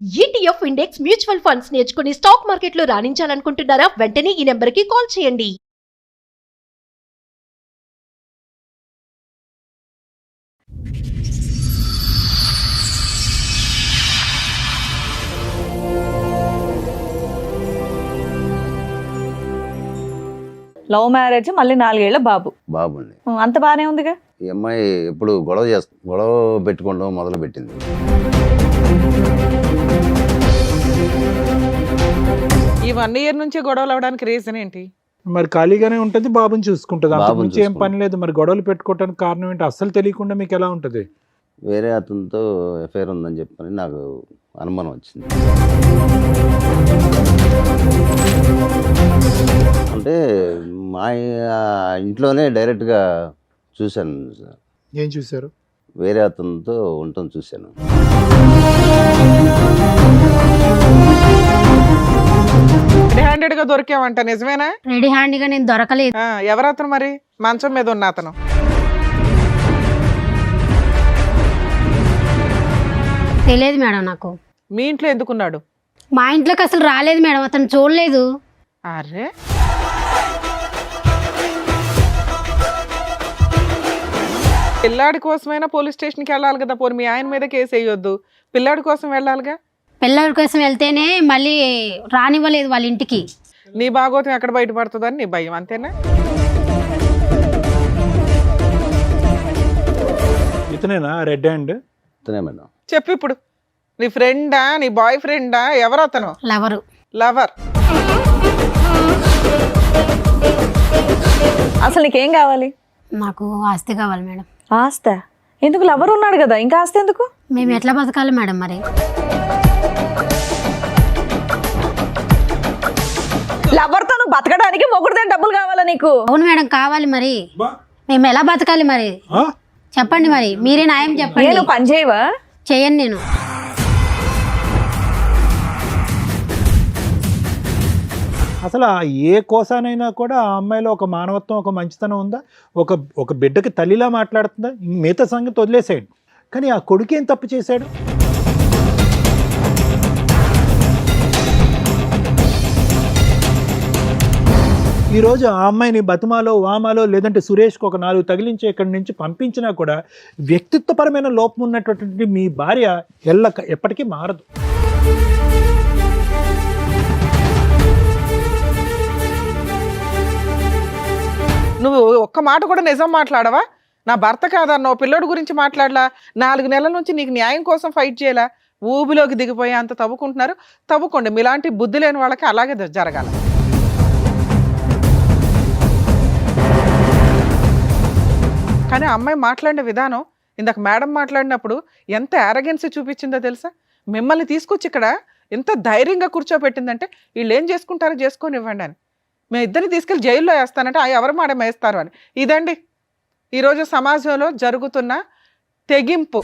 ETF index mutual funds నేర్చుకుని stock మార్కెట్లో రాణించాలనుకుంటున్నారా? వెంటనే ఈ నెంబర్కి కాల్ చేయండి. లవ్ మ్యారేజ్ మళ్ళీ 4 ఏళ్ల బాబు. బాబుండి. అంత బానే ఉందిగా. ఈ అమ్మాయి ఎప్పుడు గొడవ పెట్టుకోవడం మొదలు పెట్టింది. ఈ 1 ఇయర్ నుంచి గొడవలు అవడానికి రీజన్ ఏంటి? మరి ఖాళీగానే ఉంటుంది, బాబుని చూసుకుంటుంది. అంతకు బాబుని మించి ఏం చూసుకుంటుంది. పని లేదు. మరి గొడవలు పెట్టుకోవడానికి కారణం ఏంటి? అస్సలు తెలియకుండా మీకు ఎలా ఉంటుంది? వేరే అతనితో ఎఫ్ఐఆర్ ఉందని చెప్పని నాకు అనుమానం వచ్చింది. అంటే మా ఇంట్లోనే డైరెక్ట్గా చూశాను సార్. ఏం చూశారు? వేరే అతనితో ఉండటం చూశాను. రెడీ హ్యాండెడ్ గా దొరికావంట, నిజమేనా? రెడీ హ్యాండ్గా నేను దొరకలేదు. ఎవరు అతను మరి? మంచం మీద ఉన్న అతను. తెలియదు మేడం నాకు. మీ ఇంట్లో ఎందుకున్నాడు? మా ఇంట్లోకి అసలు రాలేదు మేడం, అతను చూడలేదు. అరే, పిల్లాడి కోసమైనా పోలీస్ స్టేషన్కి వెళ్ళాలి కదా. పోనీ మీ ఆయన మీద కేసు వేయొద్దు, పిల్లాడి కోసం వెళ్ళాలిగా. పిల్లల కోసం వెళ్తేనే మళ్ళీ రానివ్వలేదు వాళ్ళ ఇంటికి. నీ భాగోతం ఎక్కడ బయటపడుతుందని నీ భయం, అంతేనా? ఇతనేనా రెడ్ హ్యాండ్? ఇతనే మేడం. చెప్పు ఇప్పుడు. నీ ఫ్రెండా, నీ బాయ్ ఫ్రెండా, ఎవరు అతను? లవరు. లవర్. అసలు నీకేం కావాలి? నాకు ఆస్తి కావాలి మేడం. ఆస్తి ఎందుకు? లవర్ ఉన్నాడు కదా, ఇంకా ఆస్తి ఎందుకు? మేము ఎట్లా బతకాలి మేడం మరి? లవర్తో నువ్వు బతకడానికి మొగుడితే డబ్బులు కావాలా నీకు? అవును మేడం, కావాలి. మరి మేము ఎలా బతకాలి మరి? ఆ? చెప్పండి మరి, మీరే న్యాయం చెప్పండి. నేను పని చేయవా? చేయను నేను. అసలు ఆ ఏ కోసానైనా కూడా ఆ అమ్మాయిలో ఒక మానవత్వం, ఒక మంచితనం ఉందా? ఒక బిడ్డకి తల్లిలా మాట్లాడుతుందా? మిగతా సంగతి వదిలేసేయండి. కానీ ఆ కొడుకు ఏం తప్పు చేశాడు? ఈరోజు ఆ అమ్మాయిని బతుమాలో, వామాలో, లేదంటే సురేష్కి ఒక 4 తగిలించి ఇక్కడి నుంచి పంపించినా కూడా వ్యక్తిత్వపరమైన లోపం ఉన్నటువంటి మీ భార్య ఎప్పటికీ మారదు. నువ్వు ఒక్క మాట కూడా నిజం మాట్లాడవా? నా భర్త కాదన్నో పిల్లోడి గురించి మాట్లాడలా. 4 నెలల నుంచి నీకు న్యాయం కోసం ఫైట్ చేయాలా? ఊబిలోకి దిగిపోయి అంత తవ్వుకుంటున్నారు. తవ్వుకోండి, మీలాంటి బుద్ధి లేని వాళ్ళకి అలాగే జరగాల. కానీ అమ్మాయి మాట్లాడిన విధానం, ఇందాక మేడం మాట్లాడినప్పుడు ఎంత యారగెన్సీ చూపించిందో తెలుసా? మిమ్మల్ని తీసుకొచ్చి ఇక్కడ ఎంత ధైర్యంగా కూర్చోబెట్టిందంటే, వీళ్ళు ఏం చేసుకుంటారో చేసుకొని ఇవ్వండి అని. మేము ఇద్దరిని తీసుకెళ్ళి జైల్లో వేస్తానంటే ఎవరు మాట వేస్తారు అని. ఇదండి ఈరోజు సమాజంలో జరుగుతున్న తెగింపు.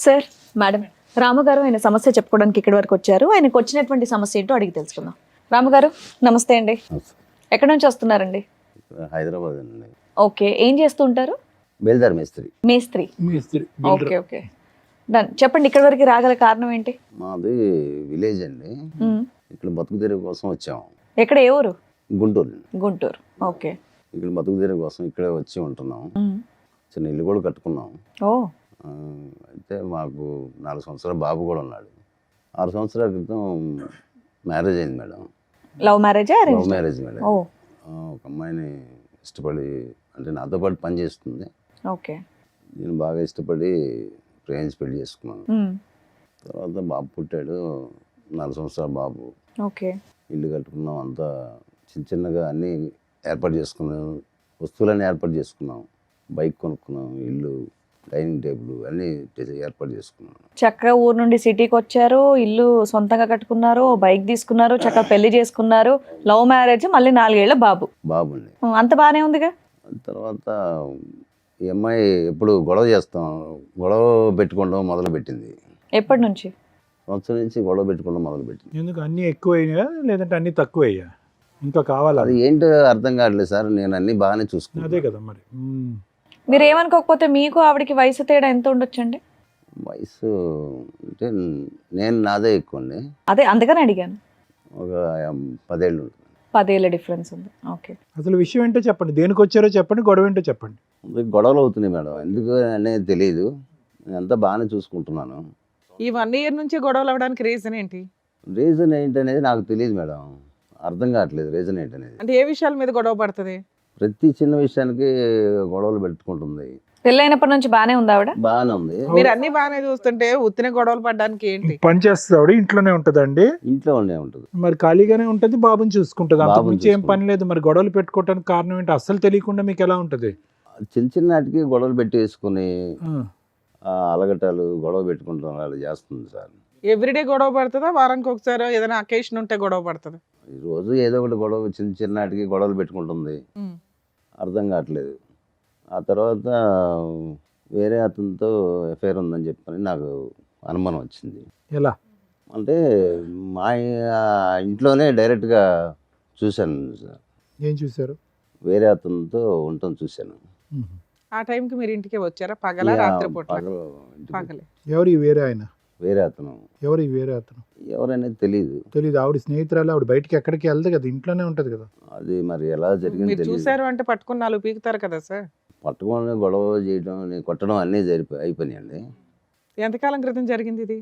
సార్, మేడం, రాముగారు ఆయన సమస్య చెప్పుకోవడానికి ఇక్కడి వరకు వచ్చారు. ఆయనకు వచ్చినటువంటి సమస్య ఏంటో అడిగి తెలుసుకుందాం. రాముగారు నమస్తే అండి. ఎక్కడి నుంచి వస్తున్నారండి? హైదరాబాద్ అండి. ఓకే, ఏం చేస్తూ ఉంటారు? బేల్దార్ మేస్త్రి. మేస్త్రి. మేస్త్రి. Okay okay, done. చెప్పండి, ఇక్కడి వరకు రాగల కారణం ఏంటి? మాది విలేజ్ అండి. ఇక్కడ బతుకు తెరువు కోసం వచ్చాము. ఎక్కడ, ఏ ఊరు? గుంటూరు. గుంటూరు. ఓకే. ఇక్కడ బతుకు తెరువు కోసం ఇక్కడే వచ్చి ఉంటున్నాం. చిన్న ఇల్లు కూడా కట్టుకున్నాం. ఓ. అయితే మాకు 4 సంవత్సరాల బాబు కూడా ఉన్నాడు. 6 సంవత్సరాల క్రితం మ్యారేజ్ అయింది మేడం. లవ్ మ్యారేజా? Love marriage madam. ఓ. ఒక అమ్మాయిని ఇష్టపడి, అంటే నాతో పాటు పని చేస్తుంది. ఓకే. నేను బాగా ఇష్టపడి ప్రేమించి పెళ్లి చేసుకున్నాను. తర్వాత బాబు పుట్టాడు. 4 సంవత్సరాల బాబు. ఓకే. ఇల్లు కట్టుకున్నాం. అంతా చిన్నగా అన్నీ ఏర్పాటు చేసుకున్నాం. వస్తువులన్నీ ఏర్పాటు చేసుకున్నాం. బైక్ కొనుక్కున్నాం, ఇల్లు, డైనింగ్ టేబుల్ అన్నీ ఏర్పాటు చేసుకున్నాం. చక్కగా ఊరు నుండి సిటీకి వచ్చారు, ఇల్లు సొంతంగా కట్టుకున్నారు, బైక్ తీసుకున్నారు, చక్కగా పెళ్లి చేసుకున్నారు. లవ్ మ్యారేజ్ మళ్ళీ 4 ఏళ్ల బాబు. బాబుండి. అంత బానే ఉందిగా. తర్వాత ఈ అమ్మాయి ఎప్పుడు గొడవ పెట్టుకోవడం మొదలు పెట్టింది. ఎప్పటి నుంచి? సంవత్సరం నుంచి గొడవ పెట్టుకోవడం మొదలు పెట్టింది. ఎందుకు? అన్నీ ఎక్కువయ్యా లేదంటే అన్నీ తక్కువయ్యా? ఇంకా కావాలా? అది ఏంటో అర్థం కావట్లేదు సార్. నేను అన్ని బాగానే చూసుకున్నాను. అదే కదా మరి. మీరు ఏమనుకోకపోతే మీకు ఆవిడకి వయసు తేడా ఎంత ఉండొచ్చండి? వయసు అంటే నేను నాదే ఎక్కువ అండి, అదే అందుకని అడిగాను. ఒక 10 ఏళ్ళు ఉంటుంది. 10 ఏళ్ళ డిఫరెన్స్ ఉంది. ఓకే. అసలు విషయం ఏంటో చెప్పండి, దేనికి వచ్చారో చెప్పండి, గొడవ ఏంటో చెప్పండి. గొడవలు అవుతున్నాయి మేడం, ఎందుకు అనేది తెలియదు. నేనంతా బాగానే చూసుకుంటున్నాను. ఈ 1 ఇయర్ నుంచి గొడవలు అవడానికి రీజన్ ఏంటి? రీజన్ ఏంటనేది నాకు తెలియదు మేడం, అర్థం కావట్లేదు రీజన్ ఏంటనేది. అంటే ఏ విషయాల మీద గొడవ పడుతుంది? ప్రతి చిన్న విషయానికి గొడవలు పెట్టుకుంటుంది. పెళ్ళైనప్పటి నుంచి బానే ఉంది ఆవిడ? బాగానే ఉంది. మీరు అన్ని బాగానే చూస్తుంటే ఉత్తిన గొడవలు పడడానికి ఏంటి? పని చేస్తుంది ఆవిడ, ఇంట్లోనే ఉంటుందండి. ఇంట్లో ఉండే ఉంటుంది. మరి ఖాళీగానే ఉంటుంది, బాబుని చూసుకుంటుంది, అంతకు బాబుని మించి ఏం పని లేదు. మరి గొడవలు పెట్టుకోవడానికి కారణం ఏంటి అస్సలు తెలియకుండా మీకు ఎలా ఉంటుంది? చిన్న చిన్నటికి గొడవలు పెట్టి వేసుకుని ఆ, అలగటాలు గొడవ పెట్టుకుంటాం అలా చేస్తుంది సార్. ఎవ్రీడే గొడవ పడుతుందా? వారానికి ఒకసారి ఏదైనా అకేషన్ ఉంటే గొడవ పడుతుంది? ఈ రోజు ఏదో ఒకటి గొడవ, చిన్న చిన్నటికి గొడవలు పెట్టుకుంటుంది, అర్థం కావట్లేదు. ఆ తర్వాత వేరే అతనితో ఎఫ్ఐఆర్ ఉందని చెప్పని నాకు అనుమానం వచ్చింది. ఎలా అంటే మా ఇంట్లోనే డైరెక్ట్గా చూశాను సార్, ఏం చూసారు? వేరే అతనితో ఉండటం చూశాను. ఆ టైంకి మీరు ఇంటికి వచ్చారా? పగల రాత్రి పూట? పగలు ఇంటికి పగలే. ఎవరు ఈ వేరే ఆయన? వేరే అతను ఎవరు ఈ వేరే అతను? ఎవరనేది తెలియదు. తెలీదు. ఆవిడ స్నేహితురాలు, ఆవిడ బయటికి ఎక్కడికి వెళ్దు కదా, ఇంట్లోనే ఉంటది కదా. అది మరి ఎలా జరిగింది మీరు తెలియదు. చూసారు అంటే పట్టుకుని 4 పీకుతారు కదా సార్. పట్టుకొని గొడవ చేయడం, కొట్టడం అన్నీ అయిపోయినాయండి. ఎంతకాలం క్రితం జరిగింది ఇది?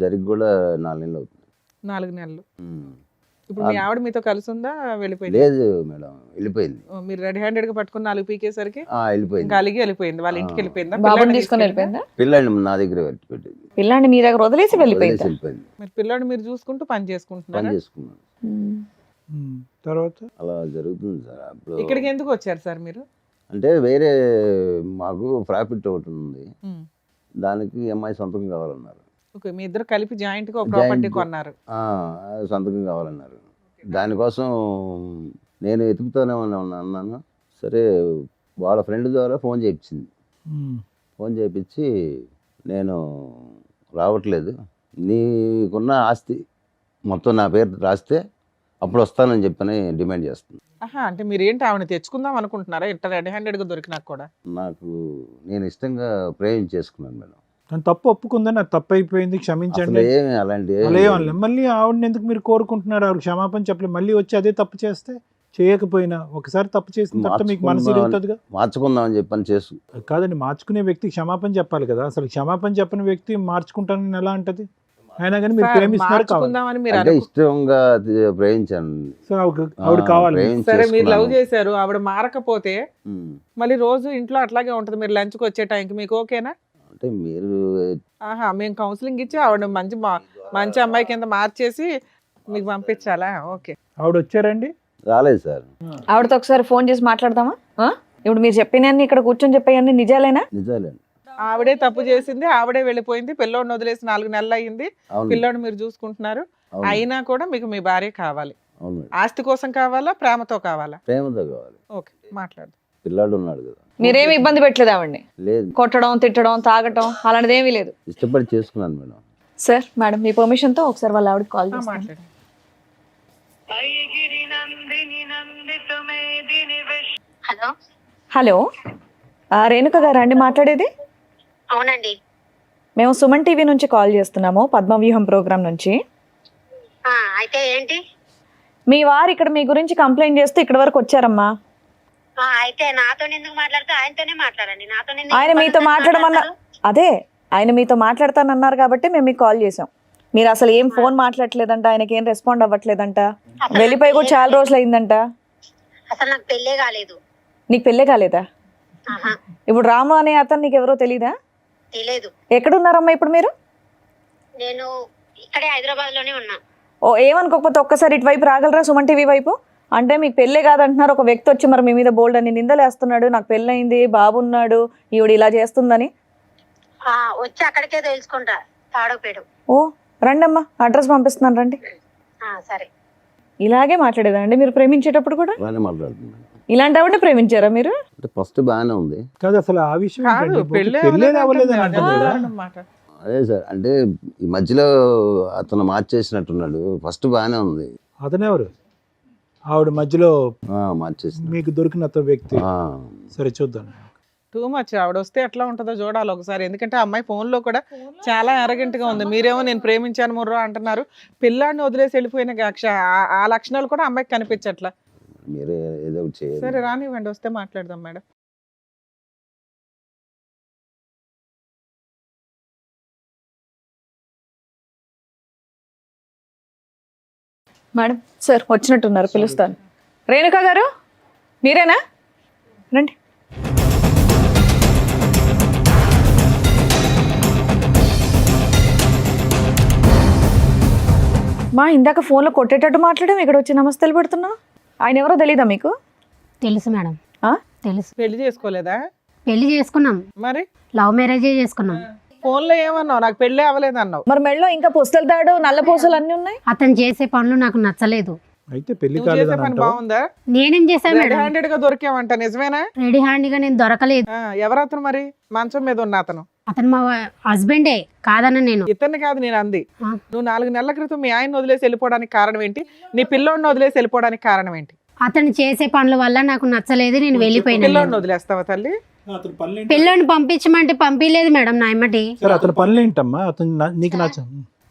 జరిగి కూడా 4 నెలలు అవుతుంది. 4 నెలలు. ఉమ్. ఇప్పుడు మీ ఆవిడ మీతో కలిసి ఉందా? వెళ్ళిపోయింది? లేదు మేడం, వెళ్ళిపోయింది. మీరు రెడీ హ్యాండెడ్ గా పట్టుకుని 4 పీకేసరికి వెళ్ళిపోయింది. ఇంకా అలిగి వెళ్ళిపోయింది. వాళ్ళ ఇంటికి వెళ్ళిపోయిందా? బాబుని పిల్లాడిని తీసుకొని తీసుకెళ్ళిందా? వెళ్ళిపోయిందా? పిల్లాడిని నా దగ్గర పెట్టింది. పిల్లాన్ని మీ దగ్గర వదిలేసి వెళ్ళిపోయిందా? వెళ్ళిపోయింది. మీరు పిల్లాడు మీరు చూసుకుంటూ పని పని చేసుకుంటున్నారా? చేసుకున్నాను. తర్వాత అలా జరుగుతుంది సార్. అప్పుడు ఇక్కడికి ఎందుకు వచ్చారు సార్ మీరు? అంటే వేరే మాకు ప్రాఫిట్ ఒకటి ఉంది, దానికి అమ్మాయి సంతకం కావాలన్నారు. ఓకే, మీ ఇద్దరు కలిపి జాయింట్ గా ఒక ప్రాపర్టీ Joint. కొన్నారు. సంతకం కావాలన్నారు. దానికోసం నేను వెతుకుతూనే అన్నాను. సరే, వాళ్ళ ఫ్రెండ్ ద్వారా ఫోన్ చేయించింది. ఫోన్ చేయించి నేను రావట్లేదు, నీకున్న ఆస్తి మొత్తం నా పేరు రాస్తే అప్పుడు వస్తానని చెప్పని డిమాండ్ చేస్తుంది. ఆహా, అంటే మీరు ఏంటి ఆవిడ తెచ్చుకుందాం అనుకుంటున్నారా? ఇట్లా రెడీ హ్యాండెడ్ గా దొరికినా కూడా? నేను ఇష్టంగా ప్రేమించేసుకున్నాను మేడం. తను తప్పు ఒప్పుకుందని, అది తప్పు అయిపోయింది, క్షమించండి. అసలు ఏమి అలాంటి అలా ఏమనలే. మళ్ళీ ఆవిడని ఎందుకు మీరు కోరుకుంటున్నారు? ఆవిడ క్షమాపణ చెప్పలేదు, మళ్ళీ వచ్చి అదే తప్పు చేస్తే, చేయకపోయినా ఒకసారి తప్పు చేసిన తర్వాత మీకు మనసు ఇరుగుతుందిగా. మార్చుకుందామని చెప్పని కాదండి, మార్చుకునే వ్యక్తి క్షమాపణ చెప్పాలి కదా. అసలు క్షమాపణ చెప్పని వ్యక్తి మార్చుకుంటానని ఎలా అంటది? అయినా కానీ మీరు సార్, ప్రేమిస్తున్నారు కావాలి. మార్చుకుందామని మీరు అంటే ఇష్టంగా ప్రేమించాను. సో ఆవిడ కావాలి. సరే, మీరు లవ్ చేశారు, ఆవిడ మారకపోతే ఉమ్. మళ్ళీ రోజు ఇంట్లో అట్లాగే ఉంటది. మీరు లంచ్కి వచ్చే టైంకి మీకు ఓకేనా? అంటే మీరు ఆహా, మేము కౌన్సిలింగ్ ఇచ్చి ఆవిడ మంచి అమ్మాయి కింద మార్చేసి మీకు పంపించాలా? ఓకే. ఆవిడ వచ్చారండి? రాలేదు సార్. ఆవిడతో ఒకసారి ఫోన్ చేసి మాట్లాడదామా? ఇప్పుడు మీరు చెప్పినన్ని ఇక్కడ కూర్చొని చెప్పేయన్ని నిజాలేనా? నిజాలేండి. ఆవిడే తప్పు చేసింది, ఆవిడే వెళ్ళిపోయింది, పిల్లోడిని వదిలేసి 4 నెలలు అయ్యింది, అవును. పిల్లోడిని మీరు చూసుకుంటున్నారు. అవును. అయినా కూడా మీకు మీ భార్య కావాలి. అవును. ఆస్తి కోసం కావాలా, ప్రేమతో కావాలా? ప్రేమతో కావాలి. ఓకే, మాట్లాడు. పిల్లాడు ఉన్నాడు కదా. మీరేమి ఇబ్బంది పెట్టలేదు ఆవిడ్ని? లేదు, కొట్టడం, తిట్టడం, తాగటం అలాంటిది ఏమీ లేదు? ఇష్టపడి చేసుకున్నాను మేడం. సార్, మేడం మీ పర్మిషన్ తో ఒకసారి వాళ్ళ ఆవిడకి కాల్ చేస్తాను. మాట్లాడు. హలో, హలో, రేణుక గారా అండి మాట్లాడేది? అవునండి. మేము సుమన్ టీవీ నుంచి కాల్ చేస్తున్నాము, పద్మవ్యూహం ప్రోగ్రామ్ నుంచి. అయితే ఏంటి? మీ వారు ఇక్కడ మీ గురించి కంప్లైంట్ చేస్తూ ఇక్కడ వరకు వచ్చారమ్మా. అయితే నాతో ఎందుకు మాట్లాడితే ఆయనతోనే మాట్లాడండి. నాతో ఆయన మీతో మాట్లాడమన్నారు. అదే, ఆయన మీతో మాట్లాడతానన్నారు కాబట్టి మేము మీకు కాల్ చేసాం. మీరు అసలు ఏం ఫోన్ మాట్లాడలేదంట, ఆయనకి ఏం రెస్పాండ్ అవ్వట్లేదంట, వెళ్ళిపోయి కూడా చాలా రోజులు అయిందంట. అసలు నాకు పెళ్ళే కాలేదు. నీకు పెళ్ళే కాలేదా? ఇప్పుడు రాము అనే అతను నీకు ఎవరో తెలీదా? తెలియదు. ఎక్కడున్నారమ్మా ఇప్పుడు మీరు? నేను ఇక్కడే హైదరాబాద్ లోనే ఉన్నా. ఓ, ఏమనుకోకపోతే ఒక్కసారి ఇటువైపు రాగలరా, సుమన్ టీవీ వైపు? అంటే మీకు పెళ్ళే కాదంటున్నారు, ఒక వ్యక్తి వచ్చి మరి మీ మీద బోల్డ్ అని నిందలేస్తున్నాడు, నాకు పెళ్ళయింది, బాబు ఉన్నాడు, ఈవిడ ఇలా చేస్తుందని. వచ్చి అక్కడికే తెలుసుకుంటా, తాడోపేడు. ఓ, రండమ్మా, అడ్రస్ పంపిస్తున్నాను, రండి. సరే. ఇలాగే మాట్లాడేదండి మీరు ప్రేమించేటప్పుడు కూడా? బాగానే మాట్లాడుతున్నాను. ఇలాంటి ఆవిడ ప్రేమించారా మీరు? అంటే ఫస్ట్ బాగానే ఉంది. కాదు, అసలు ఆ విషయం కాదు, ఏంటండి? పెళ్ళే పెళ్ళే అవ్వలేదని అవ్వలేదు అంటారు కదా. అన్నమాట. అదే సార్, అంటే ఈ మధ్యలో అతను మార్చేసినట్టున్నాడు. ఫస్ట్ బాగానే ఉంది. అతనెవరు? ఆవిడ మధ్యలో మార్చేసిన మీకు దొరికిన అతను వ్యక్తి. సరే చూద్దాం. Too much. ఆవిడ వస్తే ఎట్లా ఉంటుందో చూడాలి ఒకసారి. ఎందుకంటే ఆ అమ్మాయి ఫోన్లో కూడా చాలా arrogant గా ఉంది. మీరేమో నేను ప్రేమించాను ముర్రో అంటున్నారు. పిల్లాడిని వదిలేసి వెళ్ళిపోయిన ఆ లక్షణాలు కూడా అమ్మాయికి కనిపించట్లా. మీరే ఏదో ఒకటి చేయాలి. సరే రానివ్వండి, వస్తే మాట్లాడదాం మేడం. మేడం సార్ వచ్చినట్టున్నారు, పిలుస్తాను. రేణుకా గారు మీరేనా? రండి. మా ఇందాక ఫోన్లో కొట్టేటట్టు మాట్లాడాం, ఇక్కడ వచ్చి నమస్తేలు పెడుతున్నావు. ఆయన ఎవరో తెలీదా మీకు? తెలుసు మేడం, ఆ? తెలుసు. పెళ్లి చేసుకోలేదా? పెళ్లి చేసుకున్నాం, మరి లవ్ మ్యారేజే చేసుకున్నాం. ఫోన్లో ఏమన్నావు? నాకు పెళ్ళి అవ్వలేదు అన్నావు. మరి మెడలో ఇంకా పుస్తలు తాడు, నల్ల పూసలు అన్నీ ఉన్నాయి. అతను చేసే పనులు నాకు నచ్చలేదు. అయితే పెళ్లి నువ్వు చేసే కాలేదని పని అంటావు. బాగుందా? నేనేం చేశాను రెడ్ మేడం? హ్యాండెడ్ గా దొరికావంట, నిజమేనా? రెడీ హ్యాండ్గా నేను దొరకలేదు. ఎవరతను మరి? మంచం మీద ఉన్న అతను అతను మా హస్బెండే కాదన్న నేను. ఇతన్ని కాదు నేను అంది. ఆ. నువ్వు 4 నెలల క్రితం మీ ఆయన్ని వదిలేసి వెళ్ళిపోవడానికి కారణం ఏంటి? నీ పిల్లోడిని వదిలేసి వెళ్ళిపోవడానికి కారణం ఏంటి? అతను చేసే పనుల వల్ల నాకు నచ్చలేదు, నేను వెళ్ళిపోయినా. పిల్లోడిని వదిలేస్తావా తల్లి? అతని పనులు పిల్లని పంపించమంటే పంపించలేదు మేడం నా ఎమ్మటి. సరే అతని పనులు ఏంటమ్మా? అతను నీకు నచ్చ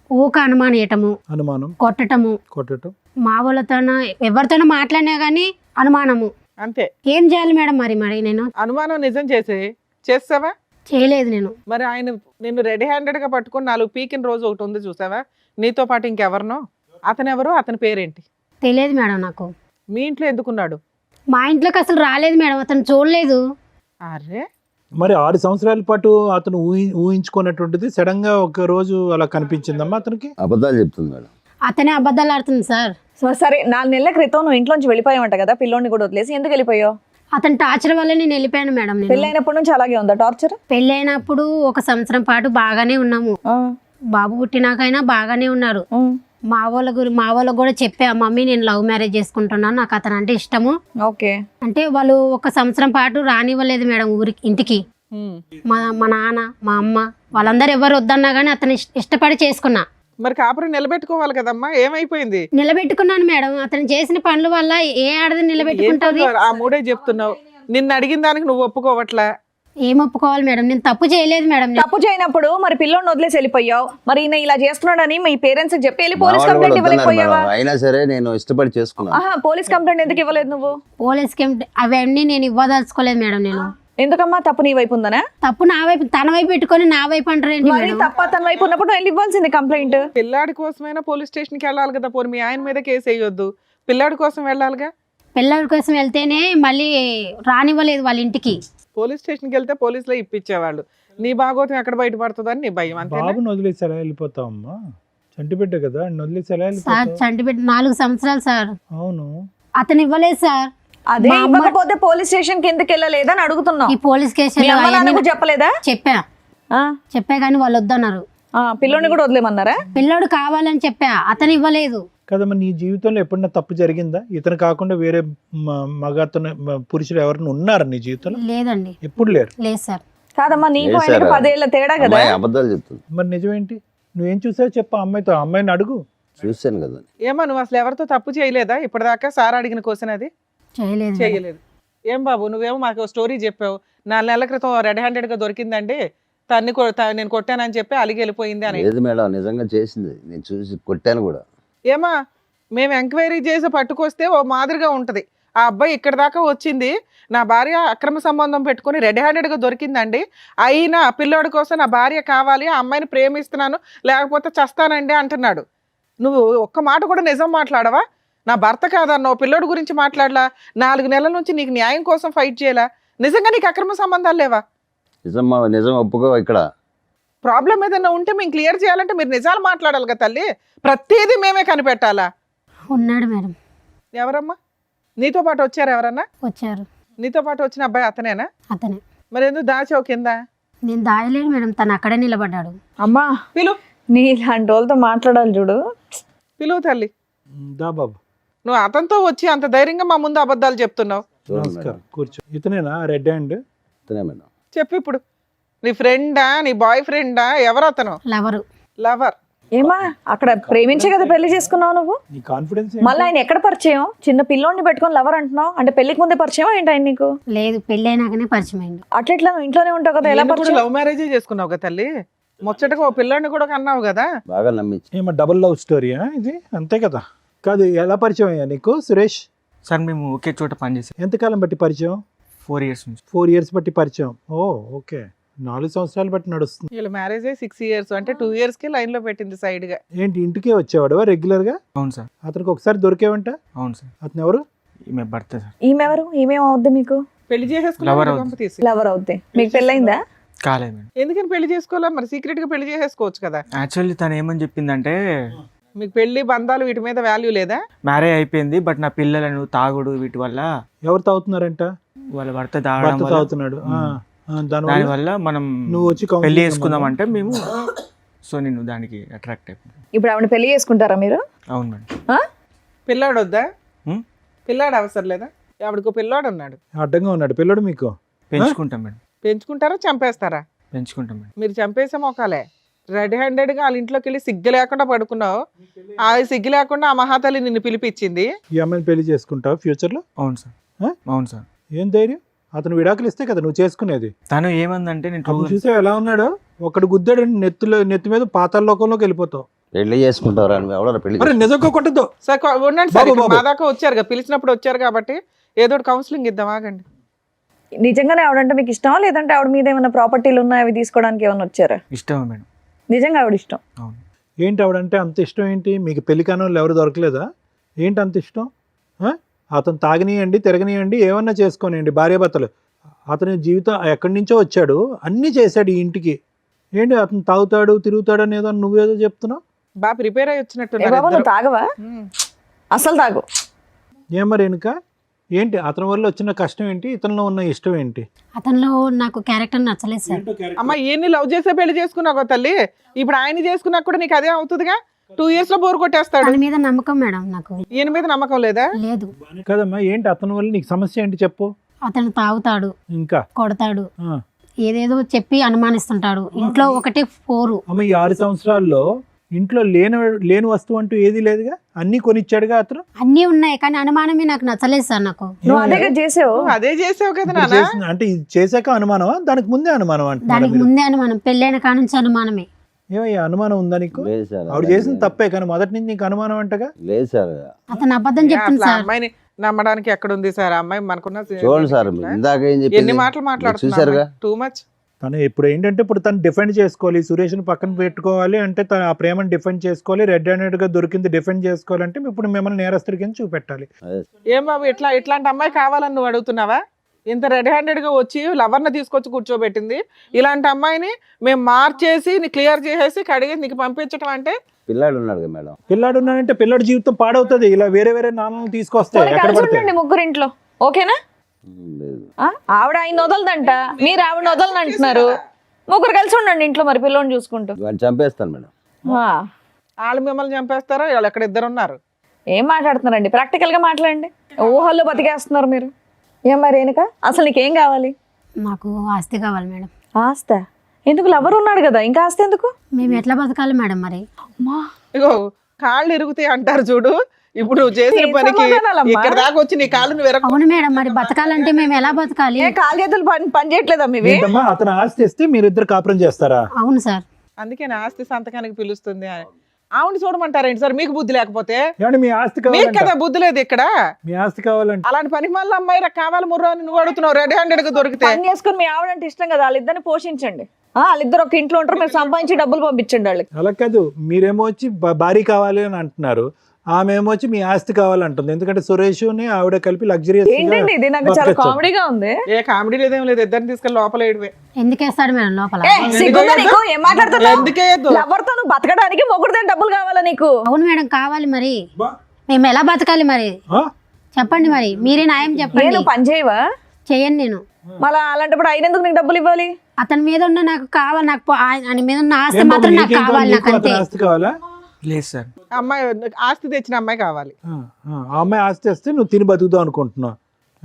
ఊక అనుమానేయటము, అనుమానం, కొట్టటము, కొట్టడం. మా వాళ్ళతోనో ఎవరితోనో మాట్లాడినా గానీ అనుమానము. అంతే. ఏం చేయాలి మేడం మరి మరి నేను? అనుమానం నిజం చేస్తావా? చేయలేదు నేను. మరి ఆయన నిన్ను రెడీ హ్యాండెడ్ గా పట్టుకొని 4 పీకిన రోజు ఒకటి ఉంది చూసావా? నీతో పాటు ఇంకెవరినో? అతను ఎవరు? అతని పేరేంటి? తెలియదు మేడం నాకు. మీ ఇంట్లో ఎందుకున్నాడు? మా ఇంట్లోకి అసలు రాలేదు మేడం, అతను చూడలేదు. అరే మరి 6 సంవత్సరాల పాటు అతను ఊహించుకున్నటువంటిది సడన్ గా ఒక రోజు అలా కనిపించిందమ్మా అతనికి. అబద్ధాలు చెప్తుంది మేడం. అతనే అబద్ధాలు ఆడుతుంది సార్. సరే 4 నెలల క్రితం నువ్వు ఇంట్లోంచి వెళ్ళిపోయావంట కదా, పిల్లోని కూడా వదిలేసి. ఎందుకు వెళ్ళిపోయావు? అతని టార్చర్ వల్ల నేను వెళ్ళిపోయాను మేడం. నేను పెళ్ళైనప్పటి నుంచి అలాగే ఉందా టార్చర్? పెళ్ళైనప్పుడు 1 సంవత్సరం పాటు బాగానే ఉన్నాము. బాబు పుట్టినాకైనా బాగానే ఉన్నారు. మా వాళ్ళకు కూడా చెప్పా, మమ్మీ నేను లవ్ మ్యారేజ్ చేసుకుంటున్నాను, నాకు అతను అంటే ఇష్టము. ఓకే. అంటే వాళ్ళు 1 సంవత్సరం పాటు రానివ్వలేదు మేడం ఊరికి, ఇంటికి. మా నాన్న, మా అమ్మ వాళ్ళందరూ ఎవరు వద్దన్నా కానీ అతను ఇష్టపడి చేసుకున్నా. మరి కాపురం నిలబెట్టుకోవాలి కదమ్మా, ఏమైపోయింది? నిలబెట్టుకున్నాను మేడం. అతను చేసిన పనుల వల్ల ఏ ఆడది నిలబెట్టుకుంటుంది? ఆ మూడే చెప్తున్నావు. నిన్ను అడిగిన దానికి నువ్వు ఒప్పుకోవట్లా. ఏం ఒప్పుకోవాలి మేడం? నేను తప్పు చేయలేదు మేడం. తప్పు చేయనప్పుడు మరి పిల్లోని వదిలేసి వెళ్ళిపోయావు. మరి ఈయన ఇలా చేస్తున్నాడని మీ పేరెంట్స్ చెప్పి వెళ్ళి పోలీస్ మా వాళ్ళు కంప్లైంట్ కూడా వద్దన్నారు ఇవ్వలేకపోయావా? మేడం. అయినా సరే నేను ఇష్టపడి చేసుకున్నాను. ఆహా, పోలీస్ కంప్లైంట్ ఎందుకు ఇవ్వలేదు నువ్వు? పోలీస్కి అవన్నీ నేను ఇవ్వదలుచుకోలేదు మేడం. నేను ఎందుకమ్మా? తప్పు నీ వైపు ఉందనా? తప్పు నా వైపు, తన వైపు పెట్టుకొని నా వైపు అంటారేంటి మరి మేడం? తప్ప తన వైపు ఉన్నప్పుడు వెళ్ళి ఇవ్వాల్సింది కంప్లైంట్. పిల్లాడి కోసమైనా పోలీస్ స్టేషన్కి వెళ్ళాలి కదా. పోనీ మీ ఆయన మీద కేసు వేయొద్దు, పిల్లాడి కోసం వెళ్ళాలిగా. పిల్లల కోసం వెళ్తేనే మళ్ళీ రానివ్వలేదు వాళ్ళ ఇంటికి. పోలీస్ స్టేషన్కి వెళ్తే పోలీసులో ఇప్పించేవాళ్ళు. నీ భాగోతం ఎక్కడ బయటపడుతుందని నీ భయం, అంతే. బాబుని వదిలేసి ఎలా వెళ్ళిపోతావమ్మా? చంటి బిడ్డ కదా, వదిలేసి ఎలా సార్ వెళ్ళిపోతావు? చంటిబెట్టి 4 సంవత్సరాలు సార్. అవును. అతను ఇవ్వలేదు సార్. అదే మా అమ్మ- ఇవ్వకపోతే పోలీస్ స్టేషన్ కి ఎందుకు వెళ్ళలేదని అడుగుతున్నావు. ఈ పోలీస్ మీ కేసులో అమ్మ నాన్న అవన్నీ కూడా చెప్పలేదా? చెప్పా కానీ వాళ్ళు వద్దన్నారు. పిల్లోని కూడా వదిలేమన్నారా? పిల్లోడు కావాలని చెప్పా, అతను ఇవ్వలేదు. కదమ్మా, నీ జీవితంలో ఎప్పుడన్నా తప్పు జరిగిందా? ఇతను కాకుండా వేరే మగతను పురుషులు ఎవరైనా ఉన్నారా నీ జీవితంలో? లేదండి, ఎప్పుడు లేరు. లేదు సార్. కాదమ్మా, నీకు లేదు ఆయనకి సార్. 10 ఏళ్ల తేడా కదా. అమ్మాయి అబద్ధాలు చెప్తుంది. మరి నిజమేంటి? నువ్వేం చూసావు చెప్పు, అమ్మాయితో. అమ్మాయిని అడుగు. చూశాను కదా. ఏమో నువ్వు అసలు ఎవరితో తప్పు చేయలేదా ఇప్పటిదాకా? సార్ అడిగిన క్వశ్చన్ అది. చేయలేదు మేడం. చేయలేదు. ఏం బాబు, నువ్వేమో మాకు స్టోరీ చెప్పావు. 4 నెలల క్రితం రెడ్ హ్యాండెడ్ గా దొరికిందండి, నేను కొట్టానని చెప్పి అలిగి వెళ్ళిపోయింది అని. లేదు మేడం, నిజంగా చేసింది. నేను చూసి కొట్టాను కూడా. ఏమా, మేము ఎంక్వైరీ చేసి పట్టుకొస్తే ఓ మాదిరిగా ఉంటది. ఆ అబ్బాయి ఇక్కడ దాకా వచ్చింది, నా భార్య అక్రమ సంబంధం పెట్టుకుని రెడ్ హ్యాండెడ్ గా దొరికిందండి, అయినా ఆ పిల్లోడి కోసం నా భార్య కావాలి, ఆ అమ్మాయిని ప్రేమిస్తున్నాను లేకపోతే చస్తానండి అంటున్నాడు. నువ్వు ఒక్క మాట కూడా నిజం మాట్లాడవా? నా భర్త కాదన్నావు, పిల్లోడి గురించి మాట్లాడలా, 4 నెలల నుంచి నీకు న్యాయం కోసం ఫైట్ చేయలా. నిజంగా నీకు అక్రమ సంబంధాలు లేవా? నిజం ఒప్పుకో. ఇక్కడ ప్రాబ్లం ఏదైనా ఉంటే మేము క్లియర్ చేయాలంటే మీరు నిజాలు మాట్లాడాలి కదా తల్లి. ప్రతిదీ మేమే కనిపెట్టాలా? ఉన్నాడు మేడం. ఎవరమ్మా? నీతో పాటు వచ్చారు ఎవరన్నా? వచ్చారు. నీతో పాటు వచ్చిన అబ్బాయి అతనేనా? అతనే. మరి ఎందుకు దాచావు కింద? నేను దాయలేను మేడం, తను అక్కడే నిలబడ్డాడు. అమ్మా, పిలువు, నీ ఇలాంటి వాళ్ళతో మాట్లాడాలి చూడు. పిలువు తల్లి. దా బాబు. నువ్వు అతనితో వచ్చి అంత ధైర్యంగా మా ముందు అబద్ధాలు చెప్తున్నావు. చూడండి నమస్కారం, మేడం. కూర్చో. ఇతనేనా రెడ్ హ్యాండ్? ఇతనే మేడం. చెప్పు ఇప్పుడు. నీ ఫ్రెండా, నీ బాయ్ ఫ్రెండా, ఎవరు అతను? లవరు. లవర్. ఏమా అక్కడ ప్రేమించే కదా పెళ్లి చేసుకున్నావు నువ్వు? నీ కాన్ఫిడెన్స్ మళ్ళీ ఆయన ఎక్కడ పరిచయం? చిన్న పిల్లోడిని పెట్టుకొని లవర్ అంటున్నావు అంటే పెళ్లికి ముందే పరిచయం ఏంటి ఆయన నీకు? లేదు పెళ్ళి అయినాకనే పరిచయం అయింది. అట్లా నువ్వు ఇంట్లోనే ఉంటావు కదా, ఎలా పరిచయం? లవ్ మ్యారేజ్ చేసుకున్నావు కదా తల్లి, ముచ్చటగా ఓ పిల్లాడిని కూడా కన్నావు కదా. బాగా నమ్మించి ఏమో డబుల్ లవ్ స్టోరీయా ఇది? అంతే కదా. కాదు, ఎలా పరిచయం అయ్యా నీకు సురేష్? సార్ మేము ఒకే చోట పనిచేసాం ఎంతకాలం బట్టి పరిచయం? 4 years నుంచి. 4 years బట్టి పరిచయం. ఓ ఓకే, 4 సంవత్సరాలు బట్టి నడుస్తుంది. వీళ్ళ మ్యారేజ్ 6 years, అంటే 2 years కి లైన్ లో పెట్టింది సైడ్ గా. ఏంటి ఇంటికే వచ్చేవాడు రెగ్యులర్ గా? అవును సార్. అతనికి ఒకసారి దొరికేవంట? అవును సార్. అతను ఎవరు? ఈమె భర్త సార్. ఈమెవరు? ఈమెమవుద్ది మీకు? పెళ్లి Lover చేసేసుకున్నావు అవుతుంది. తీసి. లవర్ అవుద్ది. మీకు పెళ్ళైందా? కాలేదు మేడం. ఎందుకని పెళ్లి చేసుకోవాలా మరి? సీక్రెట్ గా పెళ్లి చేసేసుకోవచ్చు కదా. యాక్చువల్లీ తను ఏమని చెప్పిందంటే మీకు పెళ్లి బంధాలు వీటి మీద వాల్యూ లేదా? మ్యారేజ్ అయిపోయింది బట్ నా పిల్లలను తాగుడు వీటి వల్ల ఎవరు తాగుతున్నారంట? వాళ్ళ భర్త తాగడం భర్త వల్ల తాగుతున్నాడు. దానివల్ల దానివల్ల మనం నువ్వు వచ్చి పెళ్లి counseling చేసుకుందాం ఇవ్వమన్నా? అంటే మేము సో నేను దానికి అట్రాక్ట్ అయిపోయాను. ఇప్పుడు ఆవిడ పెళ్లి చేసుకుంటారా మీరు? అవును మేడం. ఆ? పిల్లాడు వద్దా? హ్మ్? పిల్లాడు అవసరం లేదా? ఆవిడకు పిల్లాడు ఉన్నాడు, అడ్డంగా ఉన్నాడు పిల్లడు మీకు? పెంచుకుంటాం మేడం. పెంచుకుంటారా చంపేస్తారా? పెంచుకుంటాం మేడం. మీరు చంపేసే మొక్కలే. రెడ్ హ్యాండెడ్ గా వాళ్ళ ఇంట్లోకి వెళ్ళి సిగ్గు లేకుండా పడుకున్నావు. ఆ సిగ్గు లేకుండా ఆ మహాతల్లి నిన్ను పిలిపించింది. ఈ అమ్మాయిని పెళ్లి చేసుకుంటావు ఫ్యూచర్ లో? అవును సార్. ఆ? అవును సార్. ఏం ధైర్యం? అతను విడాకులు ఇస్తే కదా నువ్వు చేసుకునేది. తను ఏమందంటే నేను అప్పుడు చూసావు ఎలా ఉన్నాడో? ఒకడు గుద్దాడు నెత్తి మీద పాతాళ లోకంలోకి వెళ్ళిపోతావు. పెళ్లి చేసుకుంటారా? ఎవడో పెళ్లి అరే నిజంగా కొట్టద్దు. సార్ ఉండండి సార్, బాబు, ఇక్కడ బాబు. మా దాకా వచ్చారు కదా, పిలిచినప్పుడు వచ్చారు కాబట్టి ఏదో ఒకటి కౌన్సిలింగ్ ఇద్దాం, ఆగండి. నిజంగానే ఆవిడంటే మీకు ఇష్టమా, లేదంటే ఆవిడ మీద ఏమైనా ప్రాపర్టీలు ఉన్నాయి అవి తీసుకోవడానికి ఏమైనా వచ్చారా? ఇష్టమే మేడం. నిజంగా ఆవిడ ఇష్టం. అవును. ఏంటి ఆవిడంటే అంత ఇష్టం ఏంటి మీకు? పెళ్లి కాని వాళ్ళు ఎవరు దొరకలేదా? ఏంటి అంత ఇష్టం? అతను తాగనియండి, తిరగనియండి, ఏమన్నా చేసుకోనియండి, భార్యాభర్తలు. అతని జీవితం ఎక్కడి నుంచో వచ్చాడు, అన్నీ చేశాడు ఈ ఇంటికి. ఏంటి అతను తాగుతాడు తిరుగుతాడు అనేదో నువ్వేదో చెప్తున్నావు? బాగా ప్రిపేర్ అయ్యి ఏ వచ్చినట్టున్నారు బాబా నువ్వు ఇద్దరు. తాగవా? ఉమ్. అసలు తాగు. ఏం మరి వెనుక ఏంటి? అతని వల్ల వచ్చిన కష్టం ఏంటి? ఇతనిలో ఉన్న ఇష్టం ఏంటి? అతనిలో నాకు క్యారెక్టర్ నచ్చలేదు సార్. అమ్మ ఈయన్ని లవ్ చేసే పెళ్లి చేసుకున్నావు కదా తల్లి, ఇప్పుడు ఆయన చేసుకున్నా కూడా నీకు అదే అవుతుందిగా. 2 years లో బోర్ కొట్టేస్తాడు. తన మీద నమ్మకం మేడం నాకు ఈయన మీద నమ్మకం లేదా? లేదు. కదమ్మా, ఏంటి అతని వల్ల నీకు సమస్య ఏంటి చెప్పు. అతను తాగుతాడు, ఇంకా కొడతాడు, ఆ. ఏదేదో చెప్పి అనుమానిస్తుంటాడు. ఇంట్లో ఒకటే 4. అమ్మ ఈ 6 సంవత్సరాల్లో ఇంట్లో లేని వస్తువు అంటూ ఏది లేదుగా, అన్నీ కొనిచ్చాడుగా అతను. అన్నీ ఉన్నాయి కానీ అనుమానమే నాకు నచ్చలేదు సార్. నాకు నువ్వు అదే కదా చేసావు. నువ్వు అదే చేసావు కదా ఇప్పుడు నాన్న. అంటే ఇది చేశాక అనుమానమా? దానికి ముందే అనుమానం దానికి అంటున్నారు. ముందే అనుమానం, పెళ్ళైన కాడ నుంచి అనుమానమే. ఏమయ్యా అనుమానం ఉందా నీకు? లేదు సార్, ఆవిడ చేసిన తప్పే కానీ మొదటి నుంచి నీకు అనుమానం అంటగా. లేదు సార్. అతను అబద్ధం చెప్తుంది అసలు ఆ సార్. అమ్మాయిని నమ్మడానికి ఎక్కడ ఉంది సార్? ఆ అమ్మాయి మనకున్న చూడండి సార్, ఇందాక ఏం ఎన్ని చెప్పింది మాటలు మాట్లాడుతున్నా, చూసారుగా. Too much. తను ఇప్పుడు ఏంటంటే ఇప్పుడు తను డిఫెండ్ చేసుకోవాలి, సురేష్ని పక్కన పెట్టుకోవాలి అంటే తను ఆ ప్రేమను డిఫెండ్ చేసుకోవాలి, రెడ్ హ్యాండెడ్ గా దొరికింది డిఫెండ్ చేసుకోవాలంటే ఇప్పుడు మిమ్మల్ని నేరస్తుడి కింద చూపెట్టాలి. ఏం బాబు ఇట్లాంటి అమ్మాయి కావాలని నువ్వు అడుగుతున్నావా? ఇంత రెడ్ హ్యాండెడ్ గా వచ్చి లవర్ని తీసుకొచ్చి కూర్చోబెట్టింది. ఇలాంటి అమ్మాయిని మేము మార్చేసి నీ క్లియర్ చేసేసి కడిగి నీకు పంపించడం అంటే? పిల్లాడు ఉన్నాడు కదా మేడం. పిల్లాడు ఉన్నాడంటే పిల్లాడి జీవితం పాడవుతుంది ఇలా వేరే నాన్నలను తీసుకొస్తే. పోనీ ఎక్కడ కలిసి పడితే ఉండండి ముగ్గురు ఇంట్లో, ఓకేనా? లేదు. ఆవిడ ఆయన వదలదంట, మీరు ఆవిడ వదలని అంటున్నారు. ముగ్గురు కలిసి ఉండండి ఇంట్లో, మరి పిల్లోని చూసుకుంటూ. వాడిని చంపేస్తాను మేడం. ఆ, వాళ్ళు మిమ్మల్ని చంపేస్తారో వాళ్ళు ఎక్కడ ఇద్దరు ఉన్నారు. ఏం మాట్లాడుతున్నారండి? ప్రాక్టికల్ గా మాట్లాడండి. ఊహల్లో బతికేస్తున్నారు మీరు. ఏం మరి రేణుక, అసలు నీకేం కావాలి? నాకు ఆస్తి కావాలి మేడం. ఆస్త ఎందుకు? లవర్ ఉన్నాడు కదా, ఇంకా ఆస్తి ఎందుకు? మేము ఎట్లా బతకాలి మేడం మరి? అమ్మా, ఇగో కాళ్ళు ఇరుగుతాయి అంటారు చూడు. ఇప్పుడు నువ్వు చేసిన ఏం పనికి సమాధానాలమ్మా? ఇక్కడ దాకా వచ్చి నీ కాళ్ళు నువ్వు ఎరగ. అవును మేడం, మరి బతకాలంటే మేము ఎలా బతకాలి? ఏ కాలు చేతులు పని చేయట్లేదా మీవి? ఏంటమ్మా అతను ఆస్తి ఇస్తే మీరిద్దరు కాపురం చేస్తారా? అవును సార్. అందుకే నా ఆస్తి సంతకానికి పిలుస్తుంది. ఆవిడ చూడమంటారేంటి సార్? మీకు బుద్ధి లేకపోతే? ఏమంటే మీ ఆస్తి మీకు కావాలంట, కదా బుద్ధి లేదు ఇక్కడ. మీ ఆస్తి కావాలంటే అలాంటి పనికి మళ్ళీ అమ్మాయి కావాలి ముర్రో అని నువ్వు అడుగుతున్నావు రెడ్ హ్యాండెడ్ గా దొరికితే. పని చేసుకుని మీ ఆవిడంటే ఇష్టం కదా, వాళ్ళిద్దరిని పోషించండి. వాళ్ళిద్దరు ఒక ఇంట్లో ఉంటారు, మీరు సంపాదించి డబ్బులు పంపించండి వాళ్ళకి. అలా కాదు, మీరేమో వచ్చి భారీ కావాలి అని అంటున్నారు, ఆమె ఏమో వచ్చి మీ ఆస్తి కావాలంటుంది. ఎందుకంటే సురేష్ని ఆవిడ కలిపి లగ్జరియస్ ఏంటండి ఇది? నాకు చాలా కామెడీగా ఉంది. ఏ కామెడీ లేదేం లేదు, ఇద్దరిని తీసుకెళ్ళి లోపల ఏడివే. ఎందుకేస్తాడు మేడం లోపల? ఏ, సిగ్గుందా నీకు? ఏం మాట్లాడుతున్నావు? ఎందుకే లవర్తో నువ్వు బతకడానికి మొగుడుదే డబ్బులు కావాలా నీకు? అవును మేడం కావాలి. మరి మేము ఎలా బతకాలి మరి చెప్పండి. మరి మీరే న్యాయం చెప్పండి. నేను పని చేయవా? చేయను నేను. మళ్ళీ అలాంటప్పుడు ఆయన ఎందుకు నీకు డబ్బులు ఇవ్వాలి? అతని మీద ఉన్న నాకు కావాలి, నాకు ఆయన మీద ఉన్న ఆస్తి మాత్రం నాకు కావాలి, నాకు అంతే. ఆస్తి కావాలా? లేదు సార్. అమ్మాయి ఆస్తి తెచ్చిన అమ్మాయి కావాలి. ఆ అమ్మాయి ఆస్తి వస్తే నువ్వు తిని బతుకుతావు అనుకుంటున్నావు.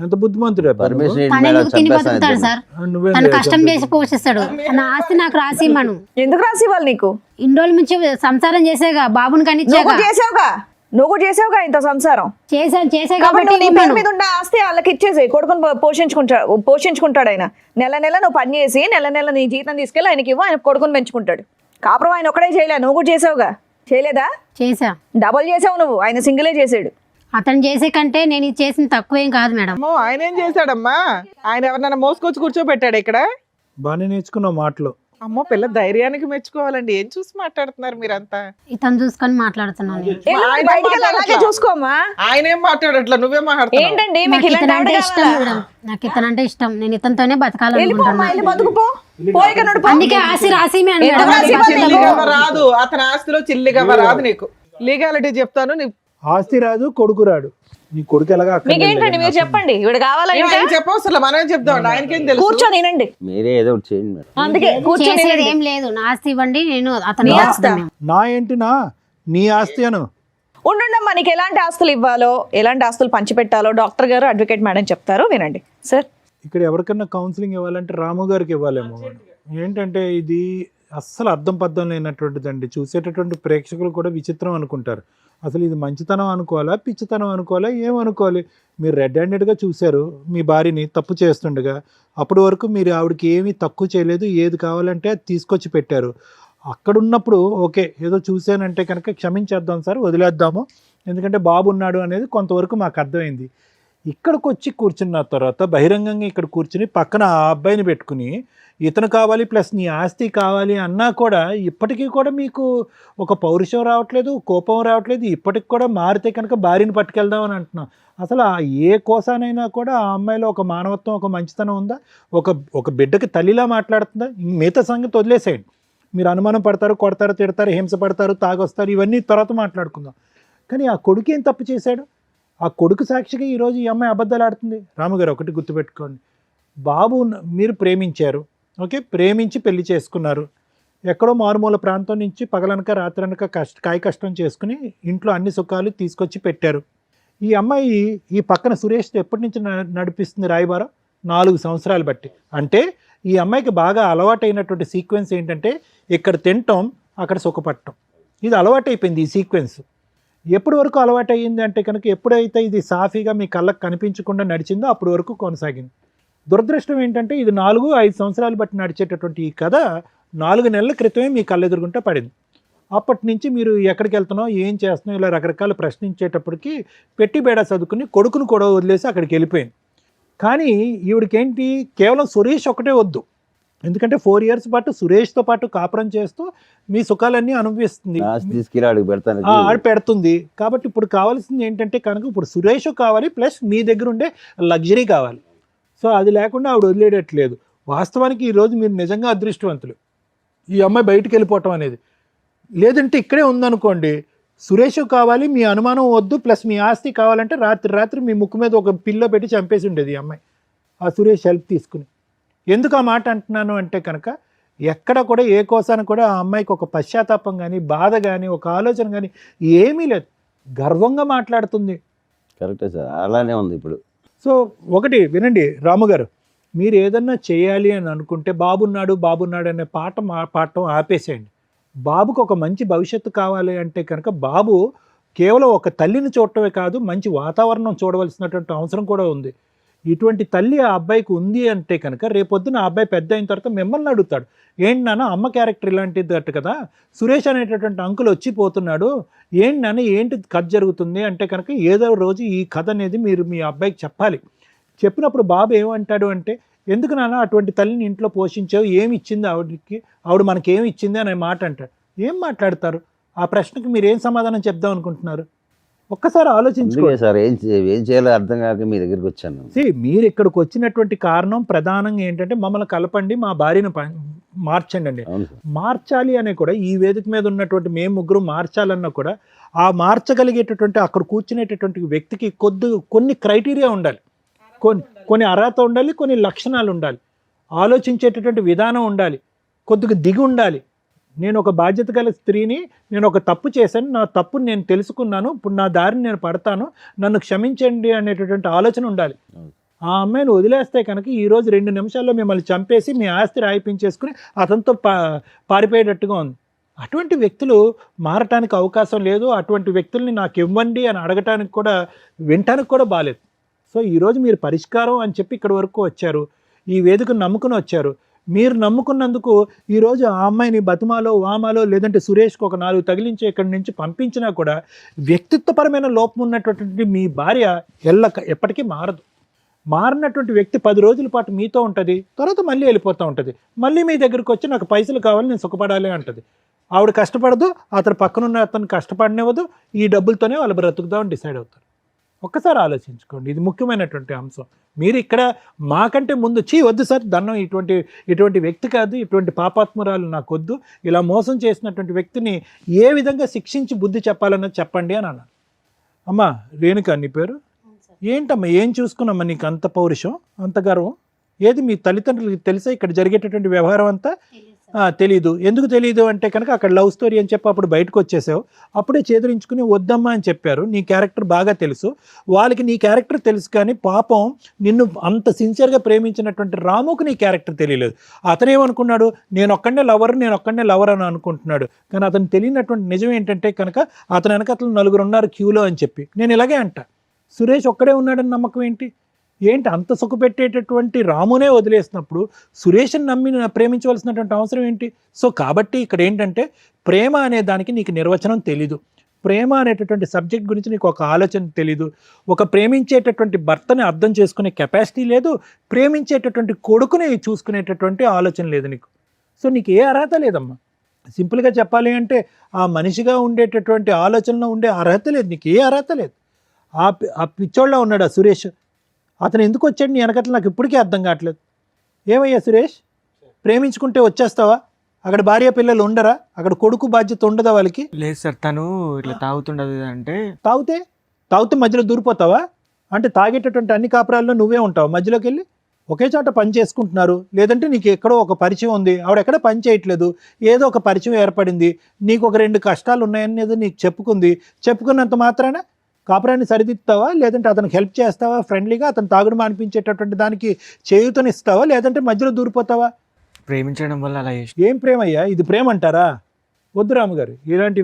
ఎంత బుద్ధిమంతుడే పర్మిషన్ తను మేడం ఎందుకు తిని బతుకుతాడు సార్? నువ్వే తను కష్టం చేసి పోషిస్తాడు. నా ఆస్తి నాకు రాసి ఇమ్మను. ఎందుకు రాసి ఇవ్వాలి నీకు? ఇన్ని రోజుల నుంచి సంసారం చేసేగా, బాబుని నువ్వు కనిచ్చాగా. కూడా చేసావుగా ఇంత సంసారం. చేసే కాబట్టి కాబట్టి నువ్వు నీ పేరు ఇమ్మను. మీద ఉన్న ఆస్తి వాళ్ళకి ఇచ్చేసి కొడుకుని పోషించుకుంటాడు ఆయన. నెల నెల నువ్వు పని చేసి నెల నెల నీ జీతం తీసుకెళ్ళి ఆయనకి ఇవ్వు, ఆయన కొడుకుని పెంచుకుంటాడు. కాపురం ఆయన ఒకడే చేయలే, నువ్వు కూడా చేసావుగా. చేయలేదా? చేసా. డబల్ చేసావు నువ్వు, ఆయన సింగిలే చేసాడు. అతను చేసే కంటే నేను ఇది చేసిన తక్కువేం కాదు మేడం. అమ్మో, ఆయన ఏం చేశాడమ్మా? ఆయన ఎవరినైనా మోసుకొచ్చి కూర్చోబెట్టాడు ఇక్కడ? బాగానే నేర్చుకున్నావు మాటలు. అమ్మో, పిల్ల ధైర్యానికి మెచ్చుకోవాలండి. ఏం చూసి మాట్లాడుతున్నారు మీరంతా? ఇతను చూసుకొని మాట్లాడుతున్నాను నేను. ఆయన బయటికి వెళ్ళి అలాగే మాట్లాడట్లా. చూసుకోమ్మా. ఆయన ఏం మాట్లాడట్లా, నువ్వే మాట్లాడుతున్నావు. ఏంటండి మీకు నాకు ఇలాంటి ఇతనంటే ఆవిడ ఇష్టం కావాలా? మేడం. నాకు ఇతనంటే ఇష్టం. నేను ఇతనితోనే వెళ్ళిపోమ్మా, బతకాలనుకుంటున్నాను. వెళ్ళి బతుకుపో. పోయిక నడుపు. అందుకే ఆస్తి రాసి మేడం. ఎందుకు మేడం, రాసి బాధ్యత ఇవ్వాలి? చిల్లిగవ్వ రాదు, అతని ఆస్తిలో చిల్లిగవ్వ రాదు నీకు. లీగాలిటీ చెప్తాను. ఆస్తి రాదు, కొడుకు రాడు. నీ కొడుకు ఎలాగా మీకేంటండి మీరు చెప్పండి, ఇవిడ కావాలా ఇంకా? చెప్పవసరం, మనమే చెప్తాం. ఆయనకేం తెలుసు? కూర్చొని వినండి. మీరే ఏదో ఒకటి చేయండి మేడం. అందుకే కూర్చొని చేసేది వినండి. ఏం లేదు. నా ఆస్తి ఇవ్వండి, నేను అతను నీ ఆస్తా? నా ఏంటి నీ ఆస్తి అను. ఉండుండమ్మా, నీకు ఎలాంటి ఆస్తులు ఇవ్వాలో, ఎలాంటి ఆస్తులు పంచిపెట్టాలో డాక్టర్ గారు, అడ్వకేట్ మేడం చెప్తారు, వినండి సార్. ఇక్కడ ఎవరికన్నా కౌన్సిలింగ్ ఇవ్వాలంటే రాము గారికి ఇవ్వాలేమో. ఏంటంటే ఇది అస్సలు అర్థం పద్ధం లేనటువంటిదండి. చూసేటటువంటి ప్రేక్షకులు కూడా విచిత్రం అనుకుంటారు. అసలు ఇది మంచితనం అనుకోవాలా, పిచ్చితనం అనుకోవాలా, ఏమనుకోవాలి? మీరు రెడ్ హ్యాండెడ్గా చూశారు మీ భార్యని తప్పు చేస్తుండగా. అప్పటి వరకు మీరు ఆవిడకి ఏమీ తక్కువ చేయలేదు, ఏది కావాలంటే అది తీసుకొచ్చి పెట్టారు. అక్కడ ఉన్నప్పుడు ఓకే, ఏదో చూశానంటే కనుక క్షమించేద్దాం సార్, వదిలేద్దాము, ఎందుకంటే బాబు ఉన్నాడు అనేది కొంతవరకు మాకు అర్థమైంది. ఇక్కడికి వచ్చి కూర్చున్న తర్వాత బహిరంగంగా ఇక్కడ కూర్చుని పక్కన ఆ అబ్బాయిని పెట్టుకుని ఇతను కావాలి ప్లస్ నీ ఆస్తి కావాలి అన్నా కూడా ఇప్పటికీ కూడా మీకు ఒక పౌరుషం రావట్లేదు, కోపం రావట్లేదు. ఇప్పటికి కూడా మారితే కనుక భార్యని పట్టుకెళ్దాం అని అంటున్నాం. అసలు ఏ కోసానైనా కూడా ఆ అమ్మాయిలో ఒక మానవత్వం, ఒక మంచితనం ఉందా? ఒక బిడ్డకి తల్లిలా మాట్లాడుతుందా? మిగతా సంగతి వదిలేసేయండి. మీరు అనుమానం పడతారు, కొడతారు, తిడతారు, హింస పడతారు, తాగొస్తారు, ఇవన్నీ తర్వాత మాట్లాడుకుందాం. కానీ ఆ కొడుకు ఏం తప్పు చేశాడు? ఆ కొడుకు సాక్షిగా ఈరోజు ఈ అమ్మాయి అబద్ధాలు ఆడుతుంది. రాముగారు ఒకటి గుర్తుపెట్టుకోండి, బాబు మీరు ప్రేమించారు, ఓకే, ప్రేమించి పెళ్లి చేసుకున్నారు. ఎక్కడో మారుమూల ప్రాంతం నుంచి పగలనక రాత్రనక కాయ కష్టం చేసుకుని ఇంట్లో అన్ని సుఖాలు తీసుకొచ్చి పెట్టారు. ఈ అమ్మాయి ఈ పక్కన సురేష్ ఎప్పటి నుంచి నడిపిస్తుంది రాయబారం? 4 సంవత్సరాలు బట్టి. అంటే ఈ అమ్మాయికి బాగా అలవాటైనటువంటి సీక్వెన్స్ ఏంటంటే ఇక్కడ తినటం, అక్కడ సుఖపడటం. ఇది అలవాటైపోయింది ఈ సీక్వెన్స్. ఎప్పటి వరకు అలవాటు అయ్యింది అంటే కనుక ఎప్పుడైతే ఇది సాఫీగా మీ కళ్ళకు కనిపించకుండా నడిచిందో అప్పటి వరకు కొనసాగింది. దురదృష్టం ఏంటంటే ఇది 4-5 సంవత్సరాలు బట్టి నడిచేటటువంటి ఈ కథ 4 నెలల క్రితమే మీ కళ్ళెదురుగుంటే పడింది. అప్పటి నుంచి మీరు ఎక్కడికి వెళ్తున్నావు, ఏం చేస్తున్నావు, ఇలా రకరకాల ప్రశ్నించేటప్పటికి పెట్టి బేడా చదువుకుని కొడుకును కూడా వదిలేసి అక్కడికి వెళ్ళిపోయింది. కానీ ఈవిడికేంటి, కేవలం సురేష్ ఒకటే వద్దు. ఎందుకంటే 4 years పాటు సురేష్తో పాటు కాపురం చేస్తూ మీ సుఖాలన్నీ అనుభవిస్తుంది, తీసుకెళ్ళి ఆడికి పెడతాను. ఆడు పెడుతుంది. కాబట్టి ఇప్పుడు కావాల్సింది ఏంటంటే కనుక ఇప్పుడు సురేష్ కావాలి ప్లస్ మీ దగ్గర ఉండే లగ్జరీ కావాలి. సో అది లేకుండా ఆవిడ వదిలేయట్లేదు. వాస్తవానికి ఈరోజు మీరు నిజంగా అదృష్టవంతులు, ఈ అమ్మాయి బయటికి వెళ్ళిపోవటం అనేది. లేదంటే ఇక్కడే ఉందనుకోండి, సురేష్ కావాలి, మీ అనుమానం వద్దు, ప్లస్ మీ ఆస్తి కావాలంటే రాత్రి మీ ముక్కు మీద ఒక పిల్లో పెట్టి చంపేసి ఉండేది ఈ అమ్మాయి, ఆ సురేష్ హెల్ప్ తీసుకుని. ఎందుకు ఆ మాట అంటున్నాను అంటే కనుక ఎక్కడ కూడా ఏ కోసాన కూడా ఆ అమ్మాయికి ఒక పశ్చాత్తాపం కానీ, బాధ కానీ, ఒక ఆలోచన కానీ ఏమీ లేదు. గర్వంగా మాట్లాడుతుంది. కరెక్టే సార్, అలానే ఉంది ఇప్పుడు. సో ఒకటి వినండి రాము గారు, మీరు ఏదన్నా చేయాలి అని అనుకుంటే బాబున్నాడు అనే పాఠం ఆపేసేయండి. బాబుకు ఒక మంచి భవిష్యత్తు కావాలి అంటే కనుక బాబు కేవలం ఒక తల్లిని చూడటమే కాదు, మంచి వాతావరణం చూడవలసినటువంటి అవసరం కూడా ఉంది. ఇటువంటి తల్లి ఆ అబ్బాయికి ఉంది అంటే కనుక రేపొద్దున ఆ అబ్బాయి పెద్ద అయిన తర్వాత మిమ్మల్ని అడుగుతాడు, ఏంటి నాన్న అమ్మ క్యారెక్టర్ ఇలాంటిది అట్టు కదా, సురేష్ అనేటటువంటి అంకుల్ వచ్చిపోతున్నాడు, ఏంటి నాన్న ఏంటి కథ జరుగుతుంది అంటే కనుక ఏదో రోజు ఈ కథ అనేది మీరు మీ అబ్బాయికి చెప్పాలి. చెప్పినప్పుడు బాబు ఏమంటాడు అంటే, ఎందుకు నాన్న అటువంటి తల్లిని ఇంట్లో పోషించావు, ఏమి ఇచ్చింది ఆవిడకి, ఆవిడ మనకేమి ఇచ్చింది అనే మాట అంటాడు. ఏం మాట్లాడతారు? ఆ ప్రశ్నకి మీరు ఏం సమాధానం చెప్దాం అనుకుంటున్నారు? ఒక్కసారి ఆలోచించుకోండి సార్. ఏం చేయాలో అర్థం కాక మీ దగ్గరికి వచ్చాను. మీరు ఇక్కడికి వచ్చినటువంటి కారణం ప్రధానంగా ఏంటంటే మమ్మల్ని కలపండి, మా భార్యను మార్చండి అండి. మార్చాలి అనే కూడా ఈ వేదిక మీద ఉన్నటువంటి మేము ముగ్గురు మార్చాలన్నా కూడా ఆ మార్చగలిగేటటువంటి అక్కడ కూర్చునేటటువంటి వ్యక్తికి కొన్ని క్రైటీరియా ఉండాలి, కొన్ని అర్హత ఉండాలి, కొన్ని లక్షణాలు ఉండాలి, ఆలోచించేటటువంటి విధానం ఉండాలి, కొద్దిగా దిగి ఉండాలి. నేను ఒక బాధ్యత గల స్త్రీని, నేను ఒక తప్పు చేశాను, నా తప్పుని నేను తెలుసుకున్నాను, ఇప్పుడు నా దారిని నేను పడతాను, నన్ను క్షమించండి అనేటటువంటి ఆలోచన ఉండాలి. ఆ అమ్మాయిని వదిలేస్తే కనుక ఈరోజు 2 నిమిషాల్లో మిమ్మల్ని చంపేసి మీ ఆస్తి రాయిపించేసుకుని అతనితో పారిపోయేటట్టుగా ఉంది. అటువంటి వ్యక్తులు మారటానికి అవకాశం లేదు. అటువంటి వ్యక్తుల్ని నాకు ఇవ్వండి అని అడగటానికి కూడా వినటానికి కూడా బాలేదు. సో ఈరోజు మీరు పరిష్కారం అని చెప్పి ఇక్కడి వరకు వచ్చారు, ఈ వేదికను నమ్ముకుని వచ్చారు. మీరు నమ్ముకున్నందుకు ఈరోజు ఆ అమ్మాయిని బతుమాలో వామాలో లేదంటే సురేష్కి ఒక 4 తగిలించి ఇక్కడి నుంచి పంపించినా కూడా వ్యక్తిత్వపరమైన లోపం ఉన్నటువంటి మీ భార్య ఎప్పటికీ మారదు. మారినటువంటి వ్యక్తి 10 రోజుల పాటు మీతో ఉంటుంది, తర్వాత మళ్ళీ వెళ్ళిపోతూ ఉంటుంది. మళ్ళీ మీ దగ్గరికి వచ్చి నాకు పైసలు కావాలి, నేను సుఖపడాలి అంటుంది. ఆవిడ కష్టపడదు, అతను పక్కనున్న అతను కష్టపడనివ్వదు, ఈ డబ్బులతోనే వాళ్ళు బ్రతుకుదామని డిసైడ్ అవుతారు. ఒక్కసారి ఆలోచించుకోండి, ఇది ముఖ్యమైనటువంటి అంశం. మీరు ఇక్కడ మాకంటే ముందు వద్దు సార్ దండం, ఇటువంటి వ్యక్తి కాదు, ఇటువంటి పాపాత్మురాలు నాకు వద్దు, ఇలా మోసం చేసినటువంటి వ్యక్తిని ఏ విధంగా శిక్షించి బుద్ధి చెప్పాలన్నది చెప్పండి అని అన్నారు. అమ్మా రేణుక నీ పేరు ఏంటమ్మా, ఏం చూసుకున్నామ్మా నీకు అంత పౌరుషం, అంత గర్వం? ఏది మీ తల్లిదండ్రులకి తెలుసా ఇక్కడ జరిగేటటువంటి వ్యవహారం అంతా? తెలీదు. ఎందుకు తెలీదు అంటే కనుక అక్కడ లవ్ స్టోరీ అని చెప్పి అప్పుడు బయటకు వచ్చేసావు, అప్పుడే చేదరించుకుని వద్దమ్మా అని చెప్పారు. నీ క్యారెక్టర్ బాగా తెలుసు, వాళ్ళకి నీ క్యారెక్టర్ తెలుసు, కానీ పాపం నిన్ను అంత సిన్సియర్గా ప్రేమించినటువంటి రాముకు నీ క్యారెక్టర్ తెలియలేదు. అతను ఏమనుకున్నాడు, నేను ఒక్కడే లవర్ అని అనుకుంటున్నాడు. కానీ అతను తెలియనటువంటి నిజం ఏంటంటే కనుక అతను వెనకతలు 4 ఉన్నారు క్యూలో అని చెప్పి. నేను ఇలాగే అంట, సురేష్ ఒక్కడే ఉన్నాడని నమ్మకం ఏంటి అంత సుఖపెట్టేటటువంటి రామునే వదిలేసినప్పుడు సురేష్ని నమ్మి ప్రేమించవలసినటువంటి అవసరం ఏంటి? సో కాబట్టి ఇక్కడ ఏంటంటే ప్రేమ అనే దానికి నీకు నిర్వచనం తెలీదు, ప్రేమ అనేటటువంటి సబ్జెక్ట్ గురించి నీకు ఒక ఆలోచన తెలీదు, ఒక ప్రేమించేటటువంటి భర్తని అర్థం చేసుకునే కెపాసిటీ లేదు, ప్రేమించేటటువంటి కొడుకుని చూసుకునేటటువంటి ఆలోచన లేదు నీకు. సో నీకు ఏ అర్హత లేదమ్మా. సింపుల్గా చెప్పాలి అంటే ఆ మనిషిగా ఉండేటటువంటి ఆలోచనలో ఉండే అర్హత లేదు, నీకు ఏ అర్హత లేదు. ఆ పిచ్చోళ్ళ ఉన్నాడు ఆ సురేష్, అతను ఎందుకు వచ్చాడు నీ వెనకట్ల నాకు ఇప్పటికీ అర్థం కావట్లేదు. ఏమయ్యా సురేష్, ప్రేమించుకుంటే వచ్చేస్తావా? అక్కడ భార్య పిల్లలు ఉండరా? అక్కడ కొడుకు బాధ్యత ఉండదా వాళ్ళకి? లేదు సార్, తను ఇట్లా తాగుతుండదు అంటే. తాగితే మధ్యలో దూరిపోతావా? అంటే తాగేటటువంటి అన్ని కాపురాల్లో నువ్వే ఉంటావు మధ్యలోకి వెళ్ళి? ఒకే చోట పని చేసుకుంటున్నారు, లేదంటే నీకు ఎక్కడో ఒక పరిచయం ఉంది, ఆవిడ ఎక్కడ పని చేయట్లేదు, ఏదో ఒక పరిచయం ఏర్పడింది, నీకు ఒక 2 కష్టాలు ఉన్నాయనేది నీకు చెప్పుకున్నంత మాత్రాన కాపురాన్ని సరిదిద్దుతావా? లేదంటే అతనికి హెల్ప్ చేస్తావా? ఫ్రెండ్లీగా అతను తాగుడు మానిపించేటటువంటి దానికి చేయూతనిస్తావా? లేదంటే మధ్యలో దూరిపోతావా? ప్రేమించడం వల్ల అలా చేసి. ఏం ప్రేమ అయ్యా ఇది? ప్రేమ అంటారా? వద్దు రాముగారు, ఇలాంటి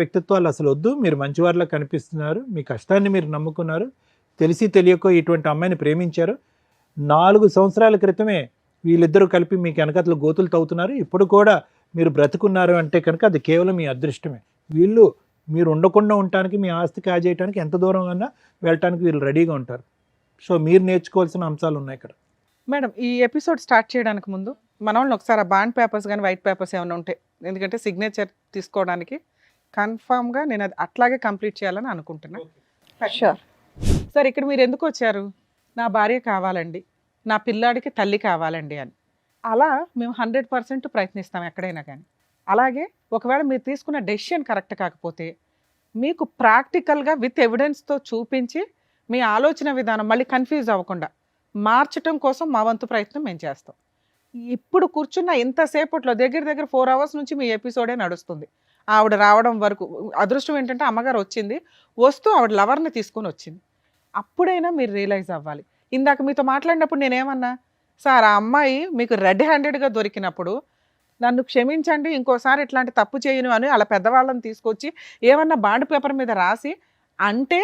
వ్యక్తిత్వాలు అసలు వద్దు. మీరు మంచివారిలా కనిపిస్తున్నారు, మీ కష్టాన్ని మీరు నమ్ముకున్నారు, తెలిసి తెలియకో ఇటువంటి అమ్మాయిని ప్రేమించారు. 4 సంవత్సరాల క్రితమే వీళ్ళిద్దరూ కలిపి మీకు వెనకతలు గోతులు తవ్వుతున్నారు, ఇప్పుడు కూడా మీరు బ్రతుకున్నారు అంటే కనుక అది కేవలం మీ అదృష్టమే. మీరు ఉండకుండా ఉండటానికి, మీ ఆస్తి కాజేయడానికి ఎంత దూరం అన్నా వెళ్ళటానికి వీళ్ళు రెడీగా ఉంటారు. సో మీరు నేర్చుకోవాల్సిన అంశాలు ఉన్నాయి ఇక్కడ. మేడం, ఈ ఎపిసోడ్ స్టార్ట్ చేయడానికి ముందు మన వాళ్ళని ఒకసారి ఆ బాండ్ పేపర్స్ కానీ వైట్ పేపర్స్ ఏమైనా ఉంటాయి, ఎందుకంటే సిగ్నేచర్ తీసుకోవడానికి కన్ఫామ్గా నేను అది అట్లాగే కంప్లీట్ చేయాలని అనుకుంటున్నా. షూర్. సార్, ఇక్కడ మీరు ఎందుకు వచ్చారు? నా భార్య కావాలండి, నా పిల్లాడికి తల్లి కావాలండి అని. అలా మేము 100% ప్రయత్నిస్తాం ఎక్కడైనా కానీ. అలాగే ఒకవేళ మీరు తీసుకున్న డెసిషన్ కరెక్ట్ కాకపోతే మీకు ప్రాక్టికల్గా విత్ ఎవిడెన్స్తో చూపించి మీ ఆలోచన విధానం మళ్ళీ కన్ఫ్యూజ్ అవ్వకుండా మార్చటం కోసం మా వంతు ప్రయత్నం మేము చేస్తాం. ఇప్పుడు కూర్చున్న ఇంతసేపట్లో దగ్గర 4 hours నుంచి మీ ఎపిసోడే నడుస్తుంది. ఆవిడ రావడం వరకు అదృష్టం ఏంటంటే అమ్మగారు వచ్చింది, వస్తూ ఆవిడ లవర్ని తీసుకొని వచ్చింది. అప్పుడైనా మీరు రియలైజ్ అవ్వాలి. ఇందాక మీతో మాట్లాడినప్పుడు నేనేమన్నా, సార్ ఆ అమ్మాయి మీకు రెడ్ హ్యాండెడ్గా దొరికినప్పుడు నన్ను క్షమించండి, ఇంకోసారి ఇట్లాంటి తప్పు చేయను అని అలా పెద్దవాళ్ళని తీసుకొచ్చి ఏమన్నా బాండ్ పేపర్ మీద రాసి అంటే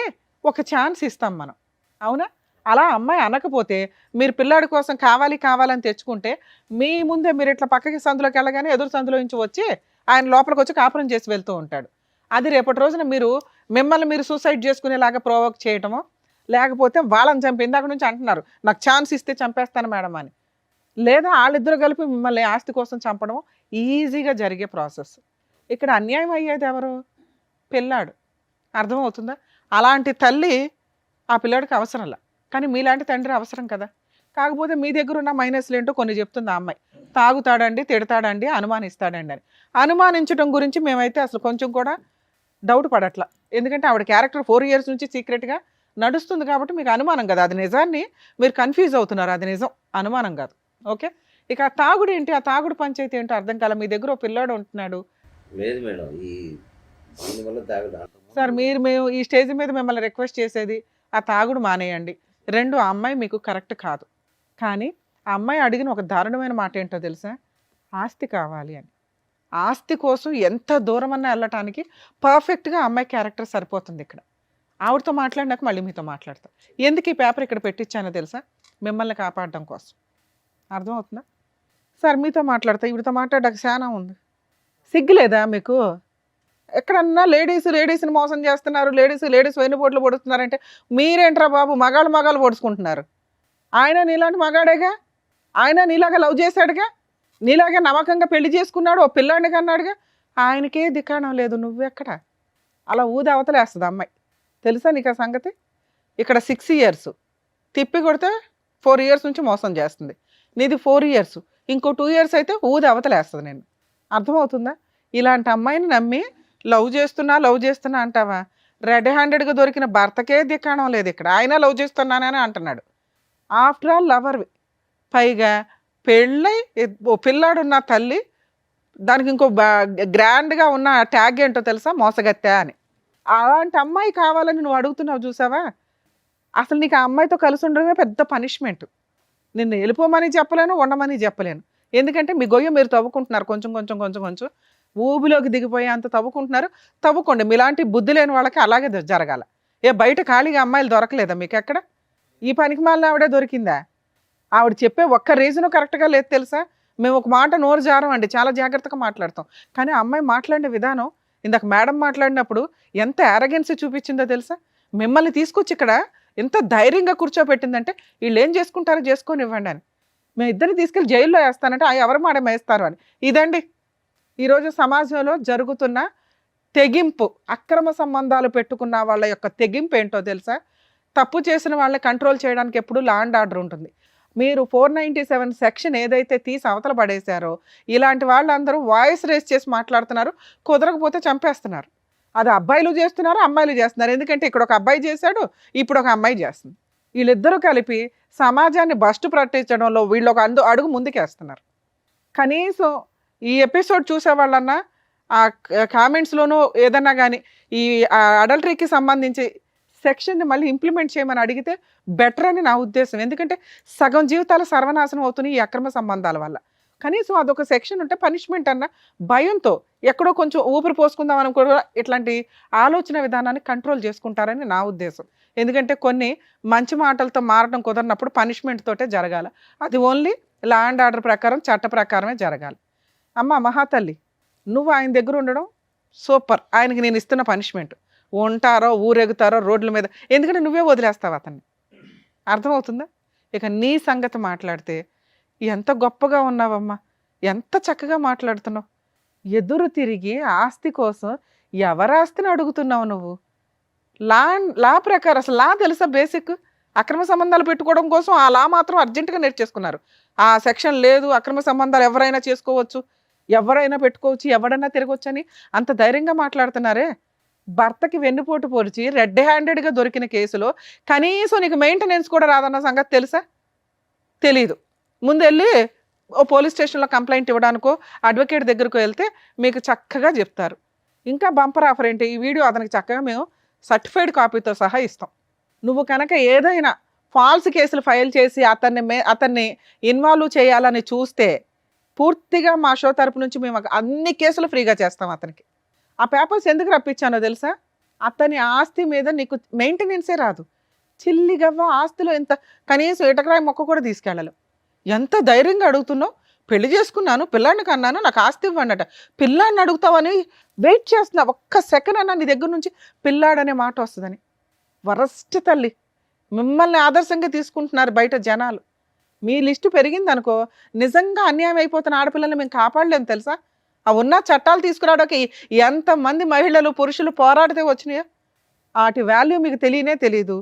ఒక ఛాన్స్ ఇస్తాం మనం, అవునా? అలా అమ్మాయి అనకపోతే మీరు పిల్లాడి కోసం కావాలని తెచ్చుకుంటే మీ ముందే మీరు ఇట్లా పక్కకి సందులోకి వెళ్ళగానే ఎదురు సందులో నుంచి వచ్చి ఆయన లోపలికి వచ్చి కాపురం చేసి వెళ్తూ ఉంటాడు. అది రేపటి రోజున మిమ్మల్ని మీరు సూసైడ్ చేసుకునేలాగా ప్రొవోక్ చేయటమో, లేకపోతే వాళ్ళని చంపి ఇందాక నుంచి అంటున్నారు నాకు ఛాన్స్ ఇస్తే చంపేస్తాను మేడం అని, లేదా వాళ్ళిద్దరు కలిపి మిమ్మల్ని ఆస్తి కోసం చంపడం ఈజీగా జరిగే ప్రాసెస్. ఇక్కడ అన్యాయం అయ్యేది ఎవరు? పిల్లాడు. అర్థమవుతుందా? అలాంటి తల్లి ఆ పిల్లాడికి అవసరంలా, కానీ మీలాంటి తండ్రి అవసరం కదా. కాకపోతే మీ దగ్గర ఉన్న మైనస్లు ఏంటో కొన్ని చెప్తుంది ఆ అమ్మాయి. తాగుతాడండి, తిడతాడండి, అనుమానిస్తాడండి అని. అనుమానించడం గురించి మేమైతే అసలు కొంచెం కూడా డౌట్ పడట్లా, ఎందుకంటే ఆవిడ క్యారెక్టర్ 4 years నుంచి సీక్రెట్గా నడుస్తుంది కాబట్టి మీకు అనుమానం కదా. అది నిజాన్ని మీరు కన్ఫ్యూజ్ అవుతున్నారు, అది నిజం, అనుమానం కాదు. ఓకే, ఇక ఆ తాగుడు ఏంటి, ఆ తాగుడు పంచాయతీ ఏంటో అర్థం కాల. మీ దగ్గర ఓ పిల్లాడు ఉంటున్నాడు. లేదు మేడం, దీనివల్ల తాగుడు. సార్ మేము ఈ స్టేజ్ మీద మిమ్మల్ని రిక్వెస్ట్ చేసేది ఆ తాగుడు మానేయండి. రెండు, ఆ అమ్మాయి మీకు కరెక్ట్ కాదు. కానీ ఆ అమ్మాయి అడిగిన ఒక దారుణమైన మాట ఏంటో తెలుసా? ఆస్తి కావాలి అని. ఆస్తి కోసం ఎంత దూరమన్నా వెళ్ళటానికి పర్ఫెక్ట్గా అమ్మాయి క్యారెక్టర్ సరిపోతుంది ఇక్కడ. ఆవిడతో మాట్లాడినాక మళ్ళీ మీతో మాట్లాడతా. ఎందుకు ఈ పేపర్ ఇక్కడ పెట్టించానో తెలుసా? మిమ్మల్ని కాపాడడం కోసం. అర్థమవుతుందా? సార్ మీతో మాట్లాడతా, ఈవిడతో మాట్లాడడానికి చాలా ఉంది. సిగ్గులేదా మీకు? ఎక్కడన్నా లేడీస్ని మోసం చేస్తున్నారు, లేడీస్ వెన్నుపోట్లు పొడుస్తున్నారంటే మీరేంట్రా బాబు మగాళ్ళు పొడుచుకుంటున్నారు? ఆయన నీలాంటి మగాడేగా, ఆయన నీలాగా లవ్ చేశాడుగా, నీలాగా నమ్మకంగా పెళ్లి చేసుకున్నాడు, ఓ పిల్లాడిని కన్నాడుగా. ఆయనకే దిక్కాణం లేదు, నువ్వెక్కడ? అలా ఊది అవతలేస్తుంది అమ్మాయి. తెలుసా నీకు ఆ సంగతి? ఇక్కడ 6 years తిప్పి కొడితే 4 years నుంచి మోసం చేస్తుంది. నీది 4 years, ఇంకో 2 years అయితే ఊది అవతలేస్తుంది. నేను అర్థమవుతుందా? ఇలాంటి అమ్మాయిని నమ్మి లవ్ చేస్తున్నా అంటావా? రెడ్ హ్యాండెడ్గా దొరికిన భర్తకే దిక్కాణం లేదు ఇక్కడ. ఆయన లవ్ చేస్తున్నానని అంటున్నాడు. ఆఫ్టర్ ఆల్ లవర్వి. పైగా పెళ్ళై ఓ పిల్లాడున్న తల్లి, దానికి ఇంకో గ్రాండ్గా ఉన్న ట్యాగ్ ఏంటో తెలుసా? మోసగత్తె అని. అలాంటి అమ్మాయి కావాలని నువ్వు అడుగుతున్నావు చూసావా? అసలు నీకు ఆ అమ్మాయితో కలిసి ఉండడమే పెద్ద పనిష్మెంట్. నిన్ను వెళ్ళిపోమని చెప్పలేను, ఉండమని చెప్పలేను. ఎందుకంటే మీ గొయ్య మీరు తవ్వుకుంటున్నారు, కొంచెం ఊబిలోకి దిగిపోయి అంత తవ్వుకుంటున్నారు. తవ్వుకోండి. మీలాంటి బుద్ధి లేని వాళ్ళకి అలాగే జరగాల. బయట ఖాళీగా అమ్మాయిలు దొరకలేదా మీకు ఎక్కడ? ఈ పనికి మాలిన ఆవిడే దొరికిందా? ఆవిడ చెప్పే ఒక్క రీజను కరెక్ట్గా లేదు తెలుసా? మేము ఒక మాట నోరు జారం అండి, చాలా జాగ్రత్తగా మాట్లాడతాం. కానీ ఆ అమ్మాయి మాట్లాడిన విధానం, ఇందాక మేడం మాట్లాడినప్పుడు ఎంత యారగెన్సీ చూపించిందో తెలుసా? మిమ్మల్ని తీసుకొచ్చి ఇక్కడ ఎంత ధైర్యంగా కూర్చోబెట్టిందంటే వీళ్ళు ఏం చేసుకుంటారో చేసుకొని ఇవ్వండి అని. మేము ఇద్దరిని తీసుకెళ్ళి జైల్లో వేస్తానంటే ఎవరు మేడం వేస్తారు అని. ఇదండి ఈరోజు సమాజంలో జరుగుతున్న తెగింపు. అక్రమ సంబంధాలు పెట్టుకున్న వాళ్ళ యొక్క తెగింపు ఏంటో తెలుసా? తప్పు చేసిన వాళ్ళని కంట్రోల్ చేయడానికి ఎప్పుడు లా అండ్ ఆర్డర్ ఉంటుంది. మీరు 497 సెక్షన్ ఏదైతే తీసి అవతల పడేశారో, ఇలాంటి వాళ్ళందరూ వాయిస్ రేస్ చేసి మాట్లాడుతున్నారు. కుదరకపోతే చంపేస్తున్నారు. అది అబ్బాయిలు చేస్తున్నారు, అమ్మాయిలు చేస్తున్నారు. ఎందుకంటే ఇక్కడ ఒక అబ్బాయి చేశాడు, ఇప్పుడు ఒక అమ్మాయి చేస్తుంది. వీళ్ళిద్దరూ కలిపి సమాజాన్ని బస్టు పట్టించడంలో వీళ్ళు ఒక అడుగు ముందుకేస్తున్నారు. కనీసం ఈ ఎపిసోడ్ చూసే వాళ్ళన్నా ఆ కామెంట్స్లోనూ ఏదన్నా కానీ ఈ అడల్టరీకి సంబంధించి సెక్షన్ని మళ్ళీ ఇంప్లిమెంట్ చేయమని అడిగితే బెటర్ అని నా ఉద్దేశం. ఎందుకంటే సగం జీవితాలు సర్వనాశనం అవుతున్నాయి ఈ అక్రమ సంబంధాల వల్ల. కనీసం అదొక సెక్షన్ ఉంటే పనిష్మెంట్ అన్న భయంతో ఎక్కడో కొంచెం ఊపిరి పోసుకుందాం అని కూడా ఇట్లాంటి ఆలోచన విధానాన్ని కంట్రోల్ చేసుకుంటారని నా ఉద్దేశం. ఎందుకంటే కొన్ని మంచి మాటలతో మారడం కుదరినప్పుడు పనిష్మెంట్ తోటే జరగాలి. అది ఓన్లీ లా అండ్ ఆర్డర్ ప్రకారం, చట్ట ప్రకారమే జరగాలి. అమ్మ మహాతల్లి, నువ్వు ఆయన దగ్గర ఉండడం సూపర్. ఆయనకి నేను ఇస్తున్న పనిష్మెంట్. ఉంటారో ఊరెగుతారో రోడ్ల మీద, ఎందుకంటే నువ్వే వదిలేస్తావు అతన్ని. అర్థమవుతుందా? ఇక నీ సంగతి మాట్లాడితే ఎంత గొప్పగా ఉన్నావమ్మా, ఎంత చక్కగా మాట్లాడుతున్నావు. ఎదురు తిరిగి ఆస్తి కోసం ఎవరి ఆస్తిని అడుగుతున్నావు నువ్వు? లా ప్రకారం అసలు లా తెలుసా? బేసిక్ అక్రమ సంబంధాలు పెట్టుకోవడం కోసం ఆ లా మాత్రం అర్జెంటుగా నేర్చేసుకున్నారు. ఆ సెక్షన్ లేదు, అక్రమ సంబంధాలు ఎవరైనా చేసుకోవచ్చు, ఎవరైనా పెట్టుకోవచ్చు, ఎవరైనా తిరగవచ్చు అని అంత ధైర్యంగా మాట్లాడుతున్నారే. భర్తకి వెన్నుపోటు పొడిచి రెడ్ హ్యాండెడ్గా దొరికిన కేసులో కనీసం నీకు మెయింటెనెన్స్ కూడా రాదన్న సంగతి తెలుసా? తెలీదు. ముందు వెళ్ళి ఓ పోలీస్ స్టేషన్లో కంప్లైంట్ ఇవ్వడానికో అడ్వకేట్ దగ్గరకు వెళ్తే మీకు చక్కగా చెప్తారు. ఇంకా బంపర్ ఆఫర్ ఏంటి, ఈ వీడియో అతనికి చక్కగా మేము సర్టిఫైడ్ కాపీతో సహా ఇస్తాం. నువ్వు కనుక ఏదైనా ఫాల్స్ కేసులు ఫైల్ చేసి అతన్ని ఇన్వాల్వ్ చేయాలని చూస్తే పూర్తిగా మా షో తరపు నుంచి మేము అన్ని కేసులు ఫ్రీగా చేస్తాం అతనికి. ఆ పేపర్స్ ఎందుకు రప్పించానో తెలుసా? అతని ఆస్తి మీద నీకు మెయింటెనెన్సే రాదు. చిల్లిగవ్వ ఆస్తిలో ఎంత కనీసం ఇటకరాయి మొక్క కూడా తీసుకెళ్ళలేవు. ఎంత ధైర్యంగా అడుగుతున్నావు? పెళ్లి చేసుకున్నాను, పిల్లాడిని కన్నాను, నాకు ఆస్తి ఇవ్వండట. పిల్లాడిని అడుగుతావని వెయిట్ చేస్తున్నా. ఒక్క సెకండ్ అన్నా నీ దగ్గర నుంచి పిల్లాడనే మాట వస్తుందని. వరస్ట్ తల్లి, మిమ్మల్ని ఆదర్శంగా తీసుకుంటున్నారు బయట జనాలు. మీ లిస్టు పెరిగింది అనుకో, నిజంగా అన్యాయం అయిపోతున్న ఆడపిల్లల్ని మేము కాపాడలేము తెలుసా? ఆ ఉన్న చట్టాలు తీసుకురావడానికి ఎంతమంది మహిళలు పురుషులు పోరాడితే వచ్చినాయో వాటి వాల్యూ మీకు తెలియనే తెలీదు.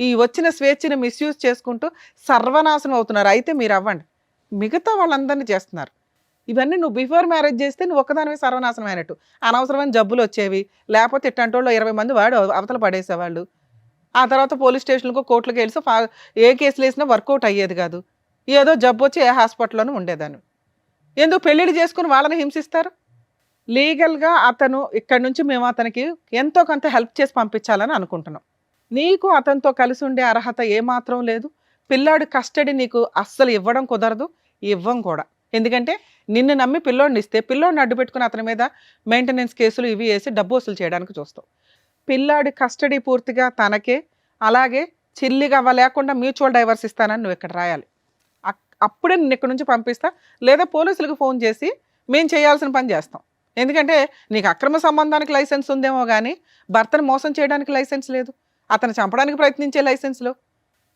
ఈ వచ్చిన స్వేచ్ఛని మిస్యూజ్ చేసుకుంటూ సర్వనాశనం అవుతున్నారు. అయితే మీరు అవ్వండి, మిగతా వాళ్ళందరినీ చేస్తున్నారు. ఇవన్నీ నువ్వు బిఫోర్ మ్యారేజ్ చేస్తే నువ్వు ఒక్కదానివే సర్వనాశనం అయినట్టు. అనవసరమైన జబ్బులు వచ్చేవి, లేకపోతే ఇట్లాంటి వాళ్ళు 20 మంది వాడు అవతల పడేసేవాళ్ళు. ఆ తర్వాత పోలీస్ స్టేషన్లకు కోర్టులకు వెళ్ళి ఏ కేసులు వేసినా వర్కౌట్ అయ్యేది కాదు. ఏదో జబ్బు వచ్చి ఏ హాస్పిటల్లోనూ ఉండేదాన్ని. ఎందుకు పెళ్ళిళ్ళు చేసుకుని వాళ్ళని హింసిస్తారు? లీగల్గా అతను ఇక్కడి నుంచి మేము అతనికి ఎంతో కొంత హెల్ప్ చేసి పంపించాలని అనుకుంటున్నాం. నీకు అతనితో కలిసి ఉండే అర్హత ఏమాత్రం లేదు. పిల్లాడి కస్టడీ నీకు అస్సలు ఇవ్వడం కుదరదు, ఇవ్వం కూడా. ఎందుకంటే నిన్ను నమ్మి పిల్లోడిని ఇస్తే పిల్లోడిని అడ్డు పెట్టుకుని అతని మీద మెయింటెనెన్స్ కేసులు ఇవి వేసి డబ్బు వసూలు చేయడానికి చూస్తావు. పిల్లాడి కస్టడీ పూర్తిగా తనకే, అలాగే చిల్లిగా లేకుండా మ్యూచువల్ డైవర్స్ ఇస్తానని నువ్వు ఇక్కడ రాయాలి. అప్పుడే నిన్ను ఇక్కడ నుంచి పంపిస్తా, లేదా పోలీసులకు ఫోన్ చేసి మేము చేయాల్సిన పని చేస్తాం. ఎందుకంటే నీకు అక్రమ సంబంధానికి లైసెన్స్ ఉందేమో కానీ భర్తను మోసం చేయడానికి లైసెన్స్ లేదు, అతను చంపడానికి ప్రయత్నించే లైసెన్స్లో.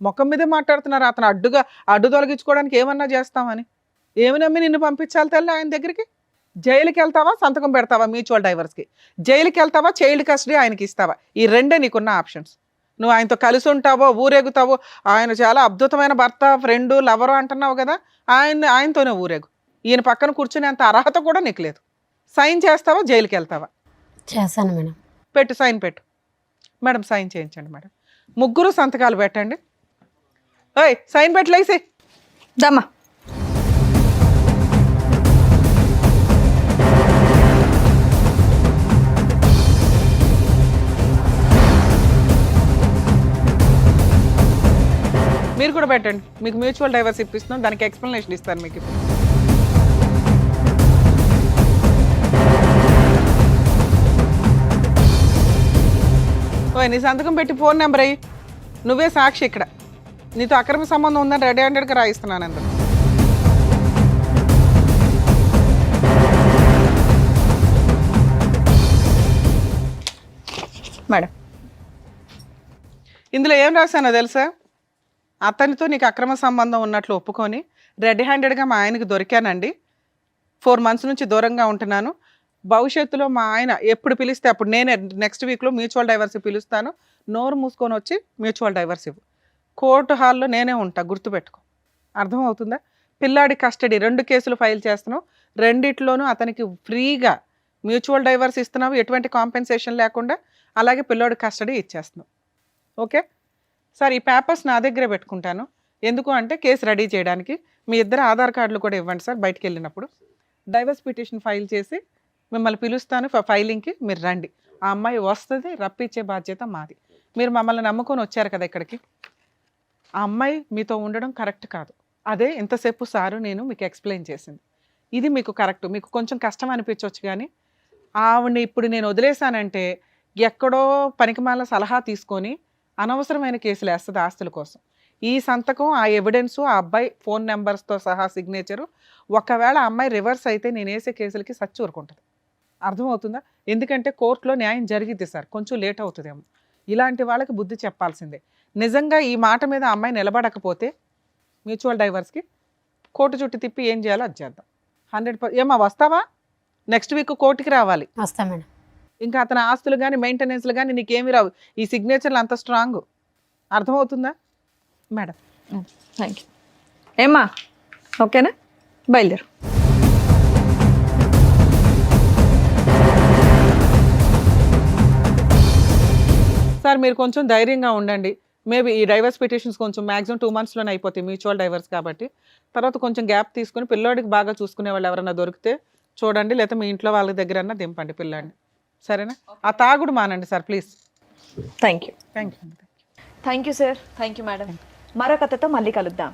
ముఖం మీదే మాట్లాడుతున్నారు, అతను అడ్డు తొలగించుకోవడానికి ఏమన్నా చేస్తామని. ఏమి నమ్మి నిన్ను పంపించాలి తల్లి ఆయన దగ్గరికి? జైలుకి వెళ్తావా, సంతకం పెడతావా మ్యూచువల్ డైవర్స్కి? జైలుకి వెళ్తావా, చైల్డ్ కస్టడీ ఆయనకి ఇస్తావా? ఈ రెండే నీకున్న ఆప్షన్స్. నువ్వు ఆయనతో కలిసి ఉంటావో, ఊరేగుతావో, ఆయన చాలా అద్భుతమైన భర్త, ఫ్రెండు, లవరు అంటున్నావు కదా, ఆయనతోనే ఊరేగు. ఈయన పక్కన కూర్చునే అంత అర్హత కూడా నీకు లేదు. సైన్ చేస్తావా, జైలుకి వెళ్తావా? చేస్తాను మేడం. పెట్టు, సైన్ పెట్టు మేడం. సైన్ చేయించండి మేడం. ముగ్గురు సంతకాలు పెట్టండి. ఓయ్ సైన్ పెట్టలేసి దమ్మా. మీరు కూడా పెట్టండి. మీకు మ్యూచువల్ డైవర్స్ ఇప్పిస్తున్నాం, దానికి ఎక్స్ప్లెనేషన్ ఇస్తాను మీకు. ఓయ్ నీ సంతకం పెట్టి ఫోన్ నెంబర్ అయ్యి, నువ్వే సాక్షి ఇక్కడ. నీతో అక్రమ సంబంధం ఉందని రెడీ హ్యాండెడ్గా రాయిస్తున్నాను అందరూ. మేడం ఇందులో ఏం రాశానో తెలుసా? అతనితో నీకు అక్రమ సంబంధం ఉన్నట్లు ఒప్పుకొని రెడ్ హ్యాండెడ్గా మా ఆయనకి దొరికానండి, 4 months నుంచి దూరంగా ఉంటున్నాను. భవిష్యత్తులో మా ఆయన ఎప్పుడు పిలిస్తే అప్పుడు నేనే నెక్స్ట్ వీక్లో మ్యూచువల్ డైవర్స్ పిలుస్తాను. నోరు మూసుకొని వచ్చి మ్యూచువల్ డైవర్స్ ఇవ్వు. కోర్టు హాల్లో నేనే ఉంటా, గుర్తుపెట్టుకో. అర్థమవుతుందా? పిల్లాడి కస్టడీ 2 కేసులు ఫైల్ చేస్తున్నావు, రెండిట్లోనూ అతనికి ఫ్రీగా మ్యూచువల్ డైవర్స్ ఇస్తున్నావు, ఎటువంటి కాంపెన్సేషన్ లేకుండా. అలాగే పిల్లాడి కస్టడీ ఇచ్చేస్తున్నావు. ఓకే సార్, ఈ పేపర్స్ నా దగ్గరే పెట్టుకుంటాను. ఎందుకు అంటే కేసు రెడీ చేయడానికి. మీ ఇద్దరు ఆధార్ కార్డులు కూడా ఇవ్వండి సార్. బయటికి వెళ్ళినప్పుడు డైవర్స్ పిటిషన్ ఫైల్ చేసి మిమ్మల్ని పిలుస్తాను ఫైలింగ్కి, మీరు రండి. ఆ అమ్మాయి వస్తుంది, రప్పించే బాధ్యత మాది. మీరు మమ్మల్ని నమ్ముకొని వచ్చారు కదా ఇక్కడికి. ఆ అమ్మాయి మీతో ఉండడం కరెక్ట్ కాదు. అదే ఇంతసేపు సారు నేను మీకు ఎక్స్ప్లెయిన్ చేసింది. ఇది మీకు కరెక్ట్. మీకు కొంచెం కష్టం అనిపించవచ్చు, కానీ ఆవిడని ఇప్పుడు నేను వదిలేశానంటే ఎక్కడో పనికిమాల సలహా తీసుకొని అనవసరమైన కేసులు వేస్తుంది ఆస్తుల కోసం. ఈ సంతకం, ఆ ఎవిడెన్సు, ఆ అబ్బాయి ఫోన్ నెంబర్స్తో సహా సిగ్నేచరు, ఒకవేళ ఆ అమ్మాయి రివర్స్ అయితే నేను వేసే కేసులకి సచ్చి ఊరుకుంటుంది. అర్థమవుతుందా? ఎందుకంటే కోర్టులో న్యాయం జరిగిద్ది సార్, కొంచెం లేట్ అవుతుందేమో. ఇలాంటి వాళ్ళకి బుద్ధి చెప్పాల్సిందే. నిజంగా ఈ మాట మీద ఆ అమ్మాయి నిలబడకపోతే మ్యూచువల్ డైవర్స్కి కోర్టు చుట్టూ తిప్పి ఏం చేయాలో అది చేద్దాం. 100%. ఏమా వస్తావా? నెక్స్ట్ వీక్ కోర్టుకి రావాలి. వస్తా మేడం. ఇంకా అతని ఆస్తులు కానీ మెయింటెనెన్స్లు కానీ నీకేమి రావు. ఈ సిగ్నేచర్లు అంత స్ట్రాంగ్. అర్థమవుతుందా మేడం? Thank you. ఏమ్మా ఓకేనా? బయలుదేరు. సార్ మీరు కొంచెం ధైర్యంగా ఉండండి. మేబీ ఈ డైవర్స్ పిటిషన్స్ కొంచెం మ్యాక్సిమం 2 monthsలోనే అయిపోతాయి, మ్యూచువల్ డైవర్స్ కాబట్టి. తర్వాత కొంచెం గ్యాప్ తీసుకుని పిల్లోడికి బాగా చూసుకునే వాళ్ళు ఎవరైనా దొరికితే చూడండి, లేకపోతే మీ ఇంట్లో వాళ్ళ దగ్గర దింపండి పిల్లాడిని. సరేనా? ఆ తాగుడు మానండి sir please. Thank you. Thank you. Thank you sir. Thank you madam. మరో కథతో మళ్ళీ కలుద్దాం.